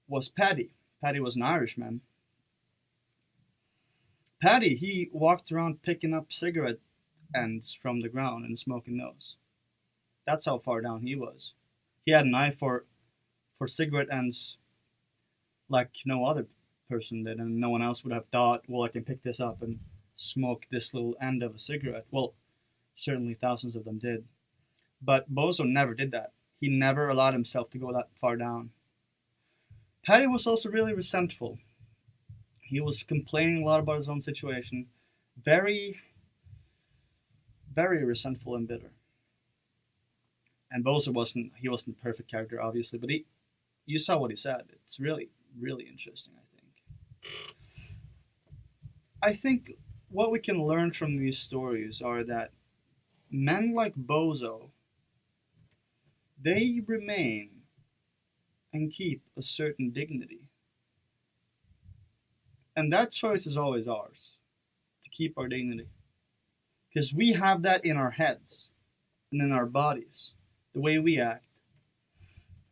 was Paddy. Paddy was an Irishman. Paddy, he walked around picking up cigarette ends from the ground and smoking those. That's how far down he was. He had an eye for cigarette ends like no other person did, and no one else would have thought, well, I can pick this up and smoke this little end of a cigarette. Well, certainly thousands of them did. But Bozo never did that. He never allowed himself to go that far down. Paddy was also really resentful. He was complaining a lot about his own situation. Very, very resentful and bitter. And Bozo wasn't a perfect character, obviously, but you saw what he said. It's really, really interesting, I think. I think what we can learn from these stories are that men like Bozo, they remain and keep a certain dignity. And that choice is always ours, to keep our dignity. Because we have that in our heads and in our bodies, the way we act.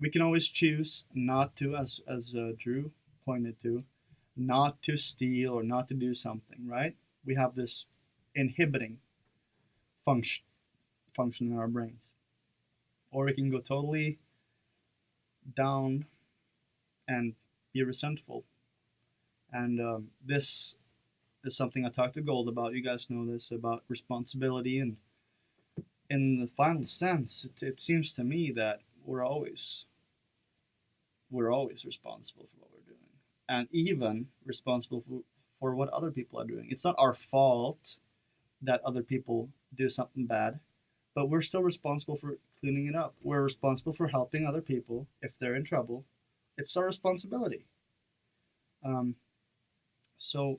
We can always choose not to, as Drew pointed to, not to steal or not to do something, right? We have this inhibiting function in our brains. Or we can go totally down and be resentful. And this is something I talked to Gold about. You guys know this, about responsibility. And in the final sense, it seems to me that we're always responsible for what we're doing. And even responsible for what other people are doing. It's not our fault that other people do something bad, but we're still responsible for cleaning it up. We're responsible for helping other people if they're in trouble. It's our responsibility. So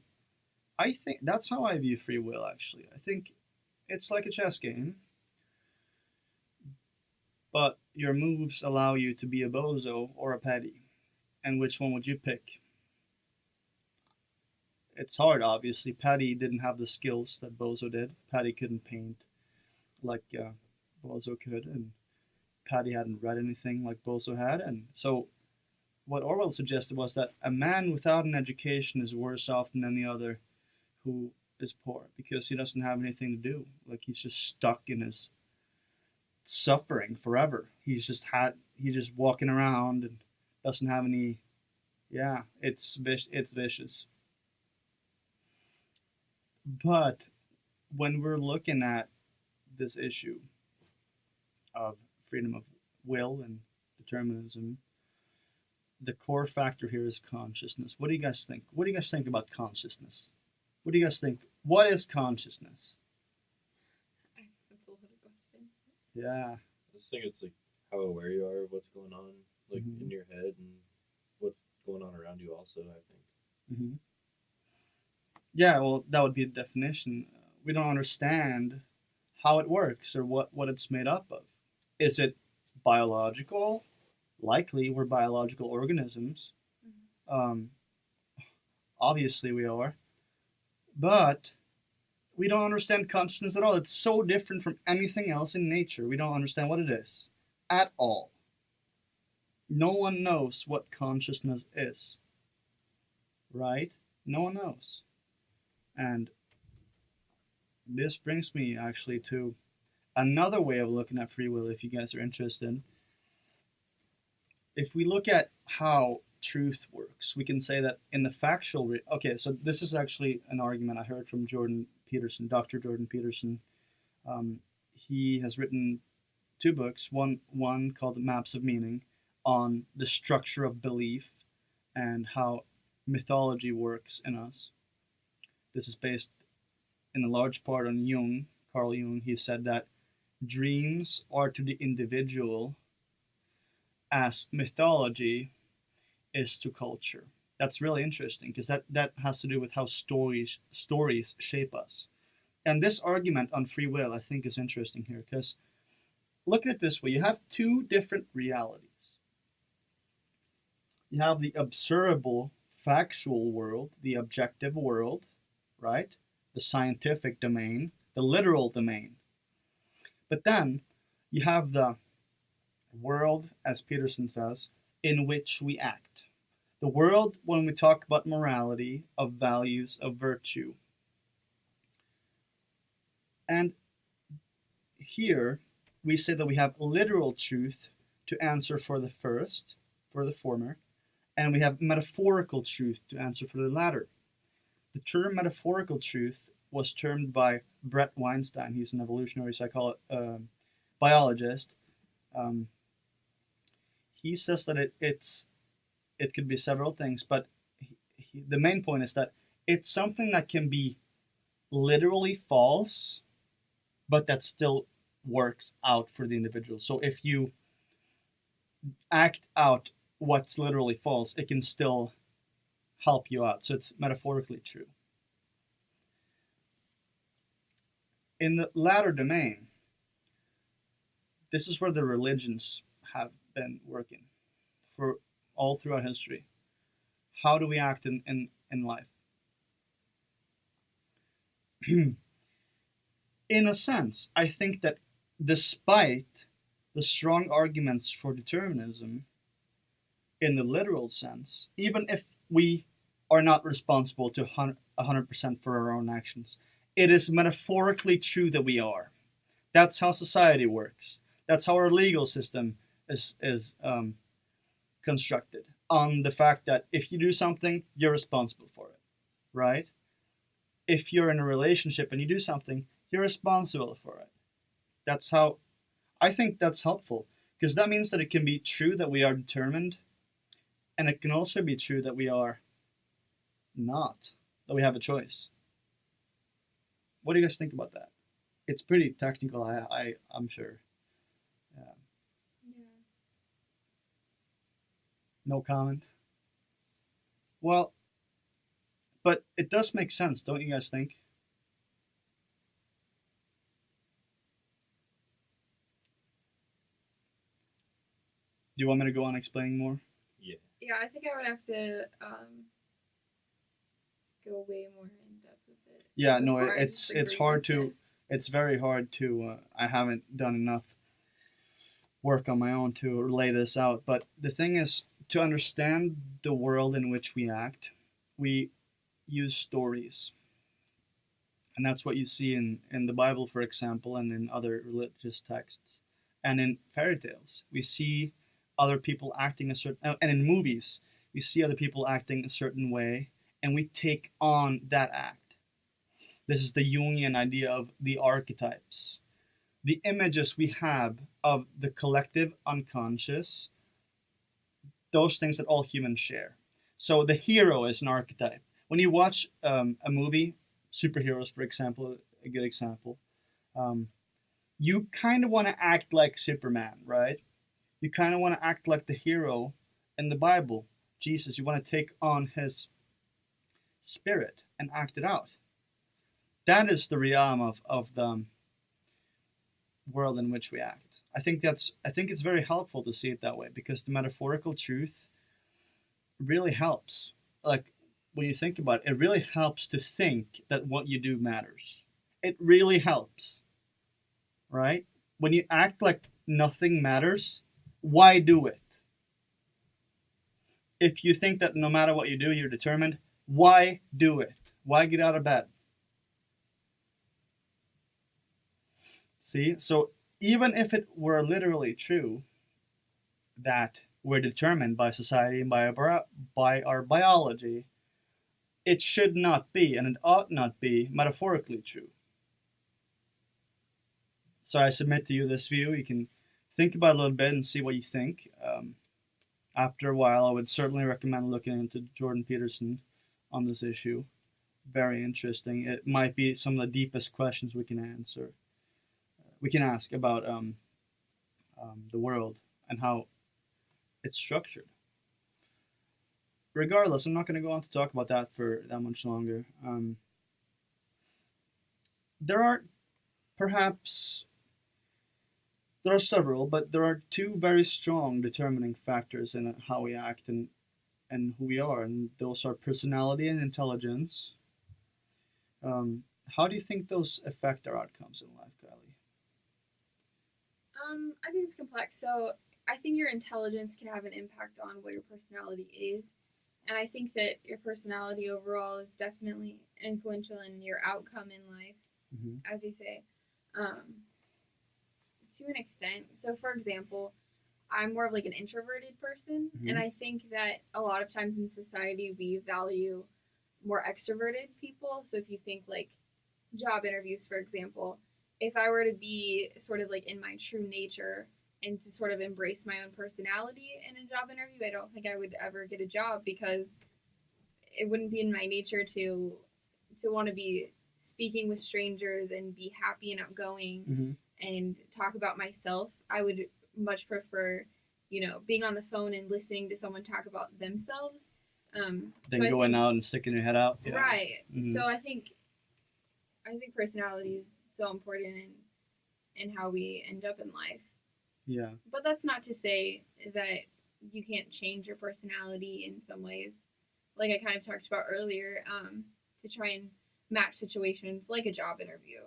I think that's how I view free will, actually. I think it's like a chess game, but your moves allow you to be a Bozo or a Paddy. And which one would you pick? It's hard, obviously. Paddy didn't have the skills that Bozo did. Paddy couldn't paint like Bozo could, and Paddy hadn't read anything like Bozo had. And so what Orwell suggested was that a man without an education is worse off than any other who is poor, because he doesn't have anything to do. Like, he's just stuck in his suffering forever. He's just walking around and doesn't have any. Yeah, it's vicious. But when we're looking at this issue of freedom of will and determinism, the core factor here is consciousness. What do you guys think? What do you guys think about consciousness? What do you guys think? What is consciousness? That's a loaded question. Yeah. I just think it's like how aware you are of what's going on, like in your head, and what's going on around you. Also, I think. Yeah, well, that would be the definition. We don't understand how it works or what it's made up of. Is it biological? Likely, we're biological organisms. Um, Obviously, we are. But we don't understand consciousness at all. It's so different from anything else in nature. We don't understand what it is at all. No one knows what consciousness is, right? No one knows. And this brings me actually to another way of looking at free will, if you guys are interested. If we look at how truth works, we can say that in the factual. Okay, so this is actually an argument I heard from Jordan Peterson, Dr. Jordan Peterson. He has written two books, one called Maps of Meaning, on the structure of belief and how mythology works in us. This is based in a large part on Jung, Carl Jung. He said that dreams are to the individual as mythology is to culture. That's really interesting because that has to do with how stories shape us. And this argument on free will, I think, is interesting here because look at it this way: you have two different realities. You have the observable, factual world, the objective world, right? The scientific domain, the literal domain. But then you have the world, as Peterson says, in which we act. The world when we talk about morality, of values, of virtue. And here we say that we have literal truth to answer for the first, for the former, and we have metaphorical truth to answer for the latter. The term metaphorical truth was termed by Brett Weinstein. He's an evolutionary biologist. He says that it could be several things, but the main point is that it's something that can be literally false, but that still works out for the individual. So if you act out what's literally false, it can still help you out. So it's metaphorically true. In the latter domain, this is where the religions have been working for all throughout history. How do we act in life? In a sense, I think that despite the strong arguments for determinism in the literal sense, even if we are not responsible to 100% for our own actions, it is metaphorically true that we are. That's how society works. That's how our legal system is constructed, on the fact that if you do something, you're responsible for it, right? If you're in a relationship and you do something, you're responsible for it. That's how I think that's helpful, because that means that it can be true that we are determined, and it can also be true that we are not, that we have a choice. What do you guys think about that? It's pretty technical, I'm sure. Yeah. No comment? Well, but it does make sense, don't you guys think? Do you want me to go on explaining more? Yeah, I think I would have to go way more in depth with it. Yeah, no, it's hard to, it's very hard to, I haven't done enough work on my own to lay this out. But the thing is, to understand the world in which we act, we use stories. And that's what you see in the Bible, for example, and in other religious texts. And in fairy tales, we see other people acting a certain, and in movies, we see other people acting a certain way, and we take on that act. This is the Jungian idea of the archetypes. The images we have of the collective unconscious, those things that all humans share. So the hero is an archetype. When you watch a movie, superheroes, for example, a good example, you kind of want to act like Superman, right? You kind of want to act like the hero in the Bible, Jesus. You want to take on his spirit. and act it out. That is the realm of the world in which we act. I think it's very helpful to see it that way, because the metaphorical truth really helps. Like, when you think about it, it really helps to think that what you do matters. It really helps, right? When you act like nothing matters, why do it? If you think that no matter what you do, you're determined, why do it? Why get out of bed? See? So even if it were literally true that we're determined by society and by our biology, it should not be, and it ought not be, metaphorically true. So I submit to you this view. You can think about it a little bit and see what you think. After a while, I would certainly recommend looking into Jordan Peterson on this issue. Very interesting. It might be some of the deepest questions we can answer. We can ask about the world and how it's structured. Regardless, I'm not going to go on to talk about that for that much longer. There are several, but there are two very strong determining factors in how we act and who we are, and those are personality and intelligence. How do you think those affect our outcomes in life, Kylie? I think it's complex. So I think your intelligence can have an impact on what your personality is. And I think that your personality overall is definitely influential in your outcome in life, as you say, to an extent. So, for example, I'm more of like an introverted person. And I think that a lot of times in society, we value more extroverted people. So if you think like job interviews, for example, if I were to be sort of like in my true nature and to sort of embrace my own personality in a job interview, I don't think I would ever get a job, because it wouldn't be in my nature to want to be speaking with strangers and be happy and outgoing and talk about myself. I would much prefer, being on the phone and listening to someone talk about themselves. Then so going out and sticking your head out. Yeah. Right. So I think personality is so important in how we end up in life. Yeah. But that's not to say that you can't change your personality in some ways, like I kind of talked about earlier, to try and match situations like a job interview.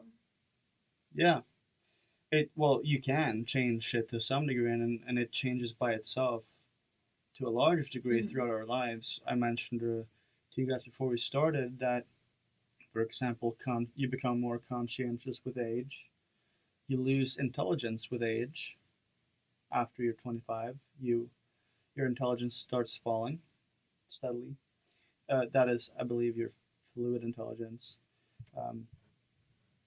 Yeah. You can change it to some degree, and it changes by itself to a large degree throughout our lives. I mentioned to you guys before we started that, for example, you become more conscientious with age. You lose intelligence with age. After you're 25, your intelligence starts falling steadily. That is, I believe, your fluid intelligence.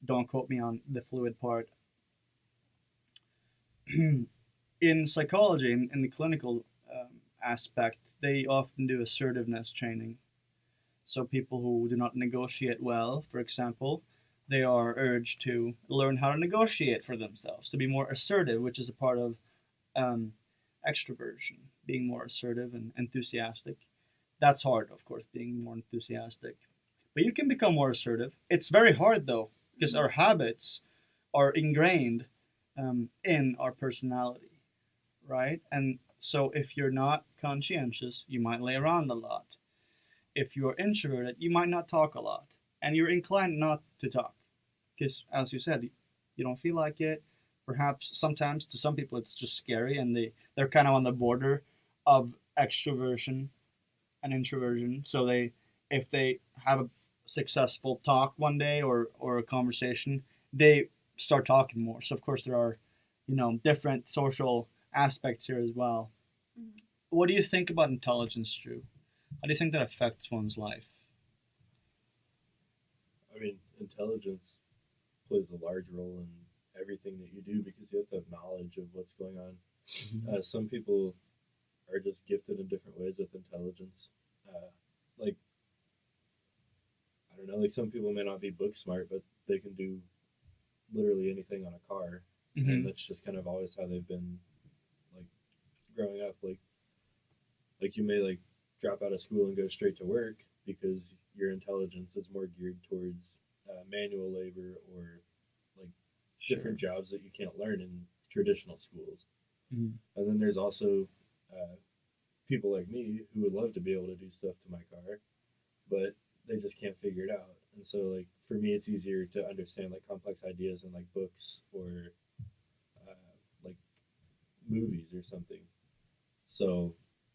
Don't quote me on the fluid part. In psychology, in the clinical aspect, they often do assertiveness training. So people who do not negotiate well, for example, they are urged to learn how to negotiate for themselves, to be more assertive, which is a part of extroversion, being more assertive and enthusiastic. That's hard, of course, being more enthusiastic. But you can become more assertive. It's very hard, though, because our habits are ingrained in our personality, right? And so if you're not conscientious, you might lay around a lot. If you're introverted, you might not talk a lot. And you're inclined not to talk. Because, as you said, you don't feel like it. Perhaps sometimes to some people it's just scary, and they're kind of on the border of extroversion and introversion. So if they have a successful talk one day or a conversation, they start talking more. So of course there are, different social aspects here as well. What do you think about intelligence, Drew? How do you think that affects one's life? I mean, intelligence plays a large role in everything that you do, because you have to have knowledge of what's going on. Some people are just gifted in different ways with intelligence. Like, I don't know, like some people may not be book smart, but they can do literally anything on a car. And that's just kind of always how they've been, like, growing up. Like you may, like, drop out of school and go straight to work, because your intelligence is more geared towards manual labor or like different jobs that you can't learn in traditional schools. Mhm. And then there's also people like me who would love to be able to do stuff to my car, but they just can't figure it out. And so, like, for me, it's easier to understand like complex ideas in like books or like movies or something. So,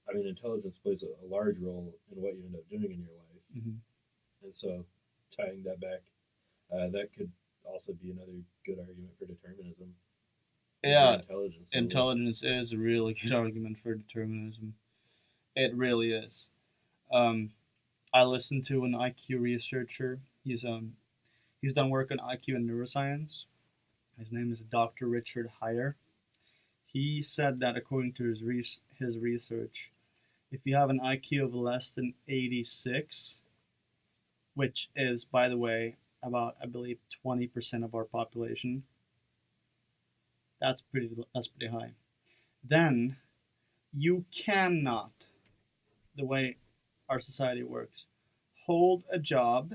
I mean, intelligence plays a large role in what you end up doing in your life. Mhm. And so, tying that back, that could also be another good argument for determinism. is your Yeah, intelligence levels. intelligence is a really good argument for determinism. It really is. Um, I listened to an IQ researcher. He's done work on IQ and neuroscience. His name is Dr. Richard Heyer. He said that according to his research, if you have an IQ of less than 86, which is, by the way, about, I believe, 20% of our population, that's pretty high. Then you cannot, the way our society works, hold a job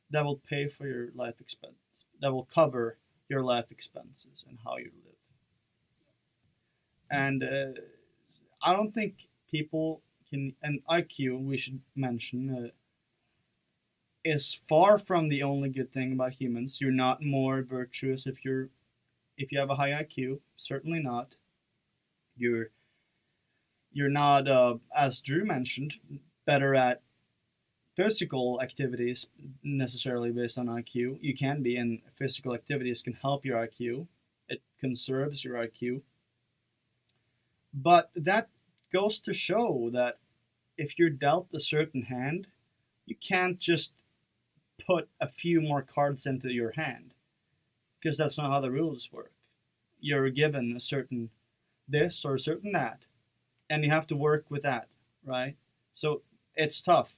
that will pay for your life expense, that will cover your life expenses and how you live. And I don't think people can. And IQ, we should mention, is far from the only good thing about humans. You're not more virtuous if you have a high IQ. Certainly not. You're you're not, as Drew mentioned, better at physical activities necessarily based on IQ. You can be, and physical activities can help your IQ. It conserves your IQ. But that goes to show that if you're dealt a certain hand, you can't just put a few more cards into your hand because that's not how the rules work. You're given a certain this or a certain that, and you have to work with that, right? So it's tough.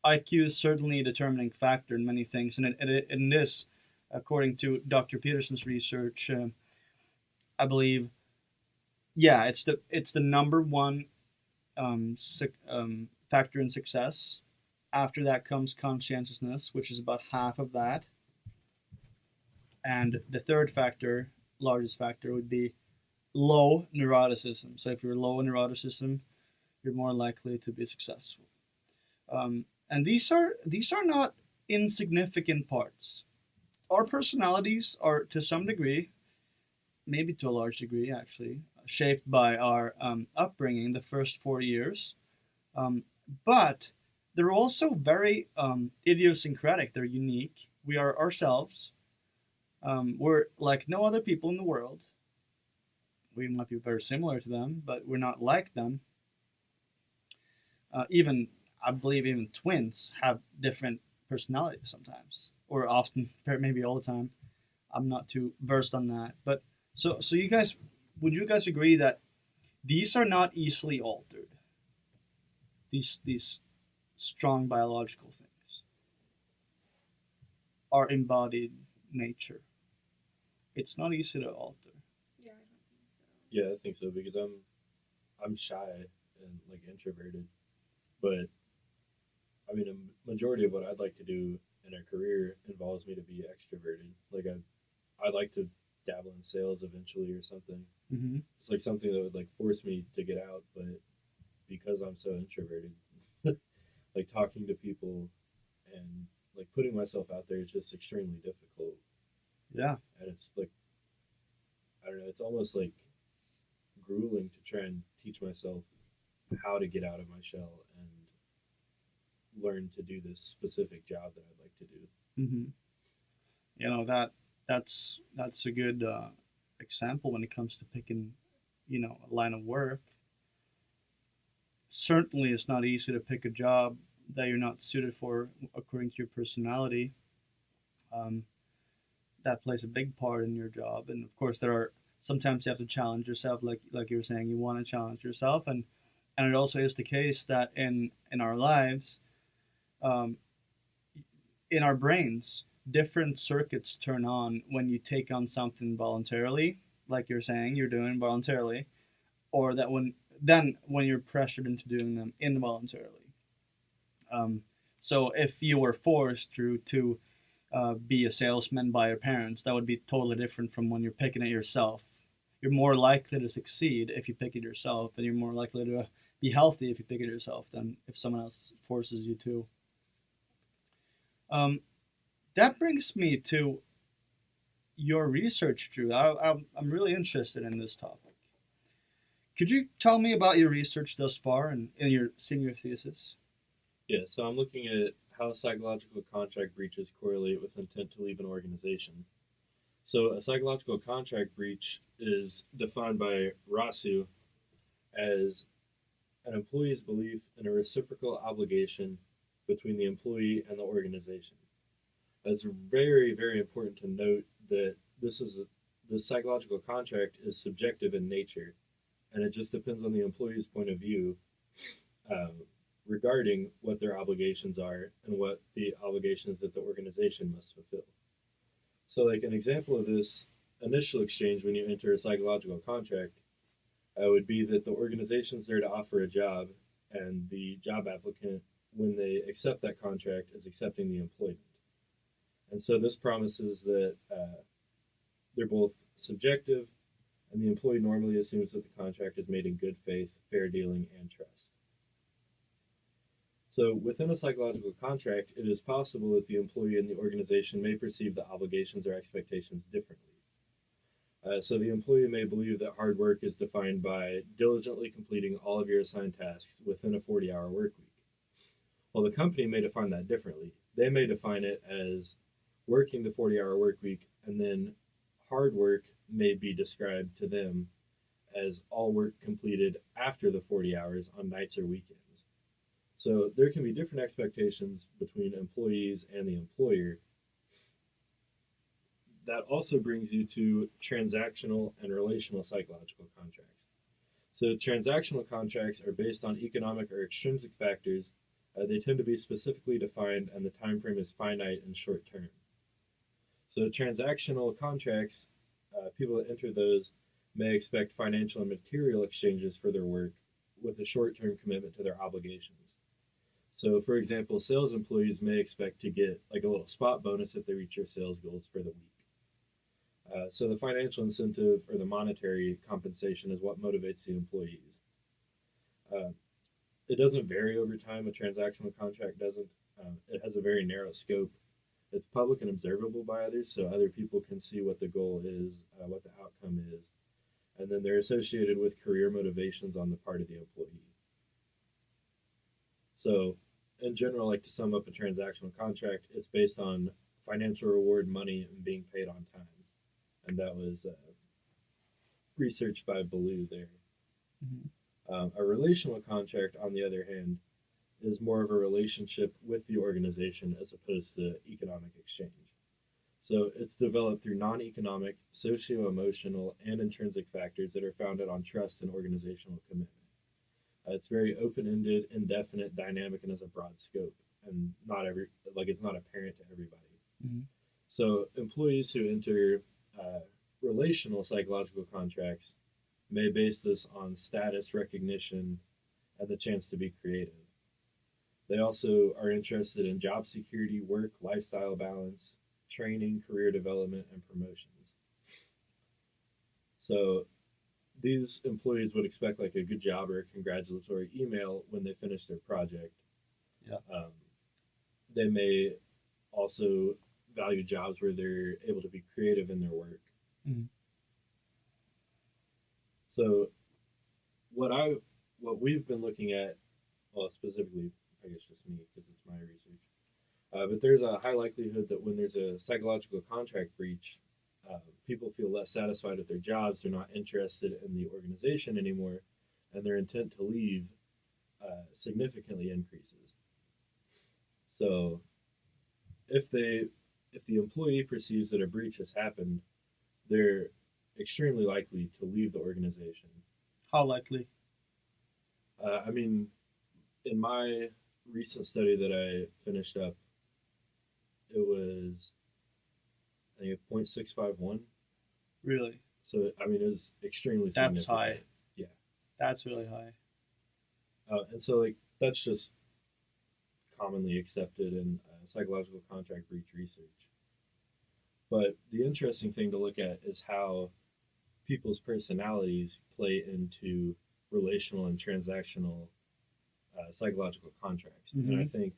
IQ is certainly a determining factor in many things, and it is, according to Dr. Peterson's research, I believe, yeah, it's the number one factor in success. After that comes conscientiousness, which is about half of that, and the third factor, largest factor, would be low neuroticism. So if you're low in neuroticism, you're more likely to be successful. And these are not insignificant parts. Our personalities are, to some degree, maybe to a large degree actually, shaped by our upbringing the first 4 years. But they're also very idiosyncratic. They're unique. We are ourselves. We're like no other people in the world. We might be very similar to them, but we're not like them. Even I believe even twins have different personalities sometimes, or often, maybe all the time. I'm not too versed on that, but so you guys, would you guys agree that these are not easily altered? These strong biological things, our embodied nature. It's not easy to alter. Yeah, I don't think so. Yeah, I think so because I'm shy and like introverted, but I mean a majority of what I'd like to do in a career involves me to be extroverted. Like I'd like to dabble in sales eventually or something. Mm-hmm. It's like something that would like force me to get out, but because I'm so introverted, like talking to people and like putting myself out there is just extremely difficult. Yeah. And it's like I don't know, it's almost like grueling to try and teach myself how to get out of my shell and learn to do this specific job that I'd like to do. Mm-hmm. You know that's a good example when it comes to picking, a line of work. Certainly, it's not easy to pick a job that you're not suited for according to your personality. Um, that plays a big part in your job, and of course, there are sometimes you have to challenge yourself, like you were saying, you want to challenge yourself, and it also is the case that in our lives, um, in our brains, different circuits turn on when you take on something voluntarily, like you're saying you're doing voluntarily, or that when you're pressured into doing them involuntarily. Um, So if you were forced through to be a salesman by your parents, that would be totally different from when you're picking it yourself. You're more likely to succeed if you pick it yourself, and you're more likely to be healthy if you pick it yourself than if someone else forces you to. That brings me to your research, Drew. I'm really interested in this topic. Could you tell me about your research thus far in your senior thesis? Yeah, so I'm looking at how psychological contract breaches correlate with intent to leave an organization. So a psychological contract breach is defined by Rasu as an employee's belief in a reciprocal obligation between the employee and the organization. It's very, very important to note that the psychological contract is subjective in nature, and it just depends on the employee's point of view regarding what their obligations are and what the obligations that the organization must fulfill. So, like an example of this initial exchange when you enter a psychological contract would be that the organization's there to offer a job, and the job applicant, when they accept that contract, is accepting the employment. And so this promises that they're both subjective, and the employee normally assumes that the contract is made in good faith, fair dealing, and trust. So within a psychological contract, it is possible that the employee and the organization may perceive the obligations or expectations differently. So the employee may believe that hard work is defined by diligently completing all of your assigned tasks within a 40-hour work week. Well, the company may define that differently. They may define it as working the 40-hour work week, and then hard work may be described to them as all work completed after the 40 hours on nights or weekends. So there can be different expectations between employees and the employer. That also brings you to transactional and relational psychological contracts. So transactional contracts are based on economic or extrinsic factors. They tend to be specifically defined, and the time frame is finite and short term. So transactional contracts, people that enter those may expect financial and material exchanges for their work with a short-term commitment to their obligations. So, for example, sales employees may expect to get like a little spot bonus if they reach their sales goals for the week. So the financial incentive or the monetary compensation is what motivates the employees. It doesn't vary over time. A transactional contract doesn't. It has a very narrow scope. It's public and observable by others, so other people can see what the goal is, what the outcome is, and then they're associated with career motivations on the part of the employee. So, in general, like to sum up a transactional contract, it's based on financial reward, money, and being paid on time, and that was researched by Ballou there. Mm-hmm. A relational contract, on the other hand, is more of a relationship with the organization as opposed to economic exchange. So it's developed through non-economic, socio-emotional, and intrinsic factors that are founded on trust and organizational commitment. It's very open-ended, indefinite, dynamic, and has a broad scope, and it's not apparent to everybody. Mm-hmm. So employees who enter relational psychological contracts may base this on status recognition and the chance to be creative. They also are interested in job security, work, lifestyle balance, training, career development, and promotions. So these employees would expect like a good job or a congratulatory email when they finish their project. Yeah. They may also value jobs where they're able to be creative in their work. Mm-hmm. So what we've been looking at, well, specifically, I guess just me because it's my research, but there's a high likelihood that when there's a psychological contract breach, people feel less satisfied with their jobs, they're not interested in the organization anymore, and their intent to leave significantly increases. So if the employee perceives that a breach has happened, they're extremely likely to leave the organization. How likely? In my recent study that I finished up, it was, I think, 0.651. Really? So, it was extremely significant. That's high. Yeah. That's really high. And so, that's just commonly accepted in psychological contract breach research. But the interesting thing to look at is how people's personalities play into relational and transactional psychological contracts. Mm-hmm. And I think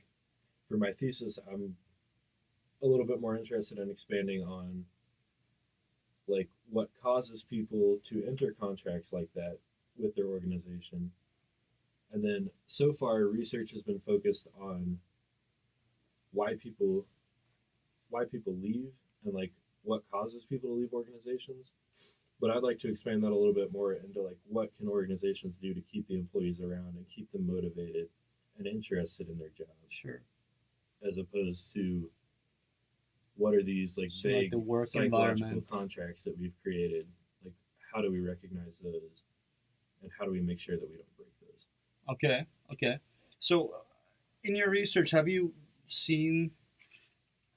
for my thesis, I'm a little bit more interested in expanding on like what causes people to enter contracts like that with their organization. And then so far, research has been focused on why people leave and like what causes people to leave organizations. But I'd like to expand that a little bit more into like what can organizations do to keep the employees around and keep them motivated and interested in their jobs. Sure. As opposed to what are these like So, vague like the work psychological environment. contracts that we've created? Like how do we recognize those, and how do we make sure that we don't break those? Okay. So, in your research, have you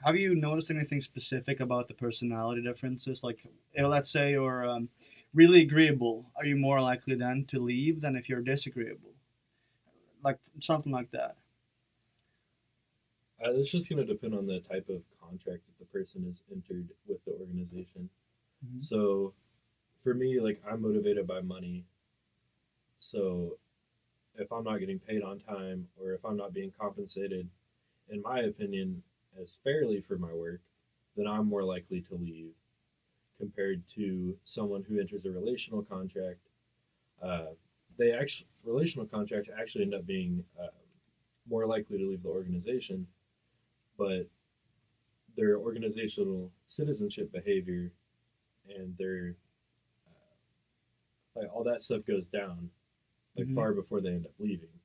noticed anything specific about the personality differences? Like, let's say you're really agreeable. Are you more likely then to leave than if you're disagreeable? Like something like that. It's just going to depend on the type of contract that the person has entered with the organization. Mm-hmm. So, for me, like I'm motivated by money. So, if I'm not getting paid on time or if I'm not being compensated, in my opinion, as fairly for my work, then I'm more likely to leave compared to someone who enters a relational contract. Relational contracts actually end up being more likely to leave the organization, but their organizational citizenship behavior and their like all that stuff goes down like far before they end up leaving,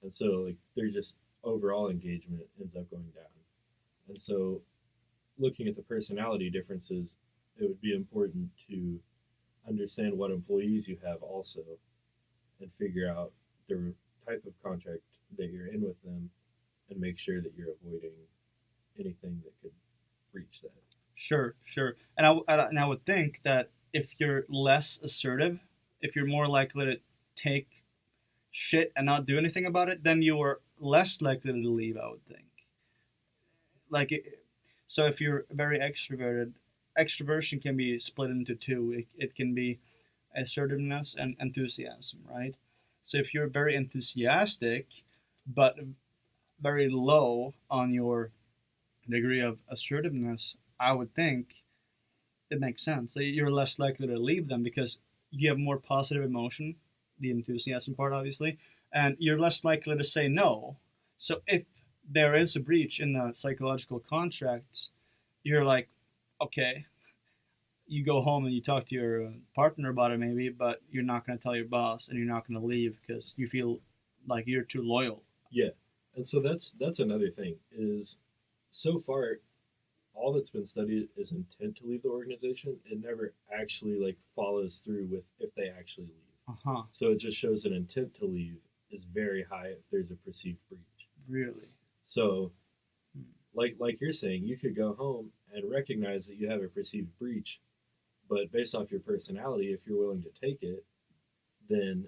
and so like their just overall engagement ends up going down. And so, looking at the personality differences, it would be important to understand what employees you have also and figure out the type of contract that you're in with them and make sure that you're avoiding anything that could breach that. Sure. And I would think that if you're less assertive, if you're more likely to take shit and not do anything about it, then you are less likely to leave, I would think. So if you're very extroverted, extroversion can be split into two. It can be assertiveness and enthusiasm, right? So if you're very enthusiastic, but very low on your degree of assertiveness, I would think it makes sense. So you're less likely to leave them because you have more positive emotion, the enthusiasm part, obviously, and you're less likely to say no. So if there is a breach in the psychological contracts, you're like, okay, you go home and you talk to your partner about it maybe, but you're not going to tell your boss and you're not going to leave because you feel like you're too loyal. Yeah. And so that's another thing is so far all that's been studied is intent to leave the organization. It never actually like follows through with if they actually leave. Uh-huh. So it just shows an intent to leave is very high if there's a perceived breach. Really? So like you're saying, you could go home and recognize that you have a perceived breach, but based off your personality, if you're willing to take it, then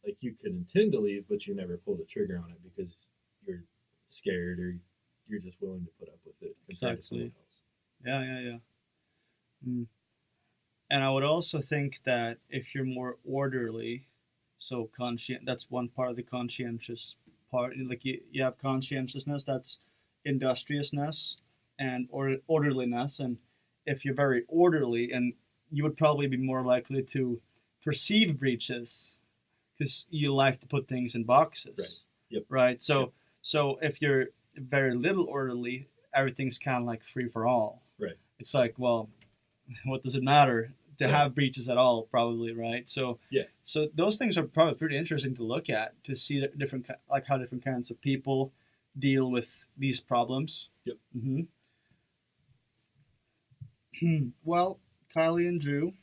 like you could intend to leave, but you never pull the trigger on it because you're scared or you're just willing to put up with it compared to someone else. Yeah. And I would also think that if you're more orderly, so that's one part of the conscientious part. Like you have conscientiousness, that's industriousness and orderliness. And if you're very orderly, and you would probably be more likely to perceive breaches because you like to put things in boxes. Right. Yep. Right. So if you're very little orderly, everything's kind of like free for all. Right. It's like, well, what does it matter to have breaches at all? Probably, right? So yeah. So those things are probably pretty interesting to look at, to see how different kinds of people deal with these problems. Yep. Well, Kylie and Drew,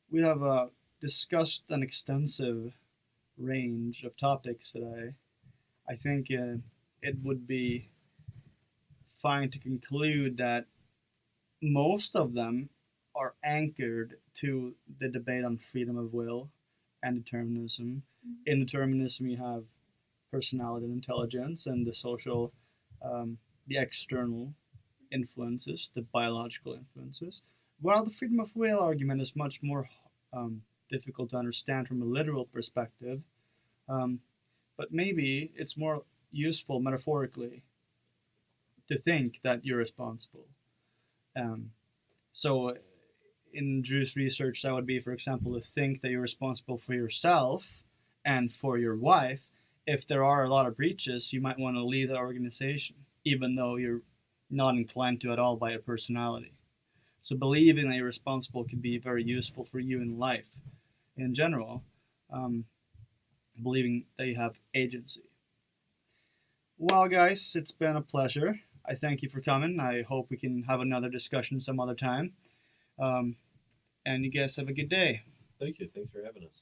we have discussed an extensive range of topics today. I think it would be fine to conclude that most of them are anchored to the debate on freedom of will and determinism. In determinism, you have personality and intelligence and the social, the external influences, the biological influences, while the freedom of will argument is much more difficult to understand from a literal perspective, but maybe it's more useful metaphorically to think that you're responsible. So in Drew's research, that would be, for example, to think that you're responsible for yourself and for your wife. If there are a lot of breaches, you might want to leave the organization, even though you're not inclined to at all by your personality. So believing that you're responsible can be very useful for you in life in general, believing that you have agency. Well, guys, it's been a pleasure. I thank you for coming. I hope we can have another discussion some other time. And you guys have a good day. Thank you. Thanks for having us.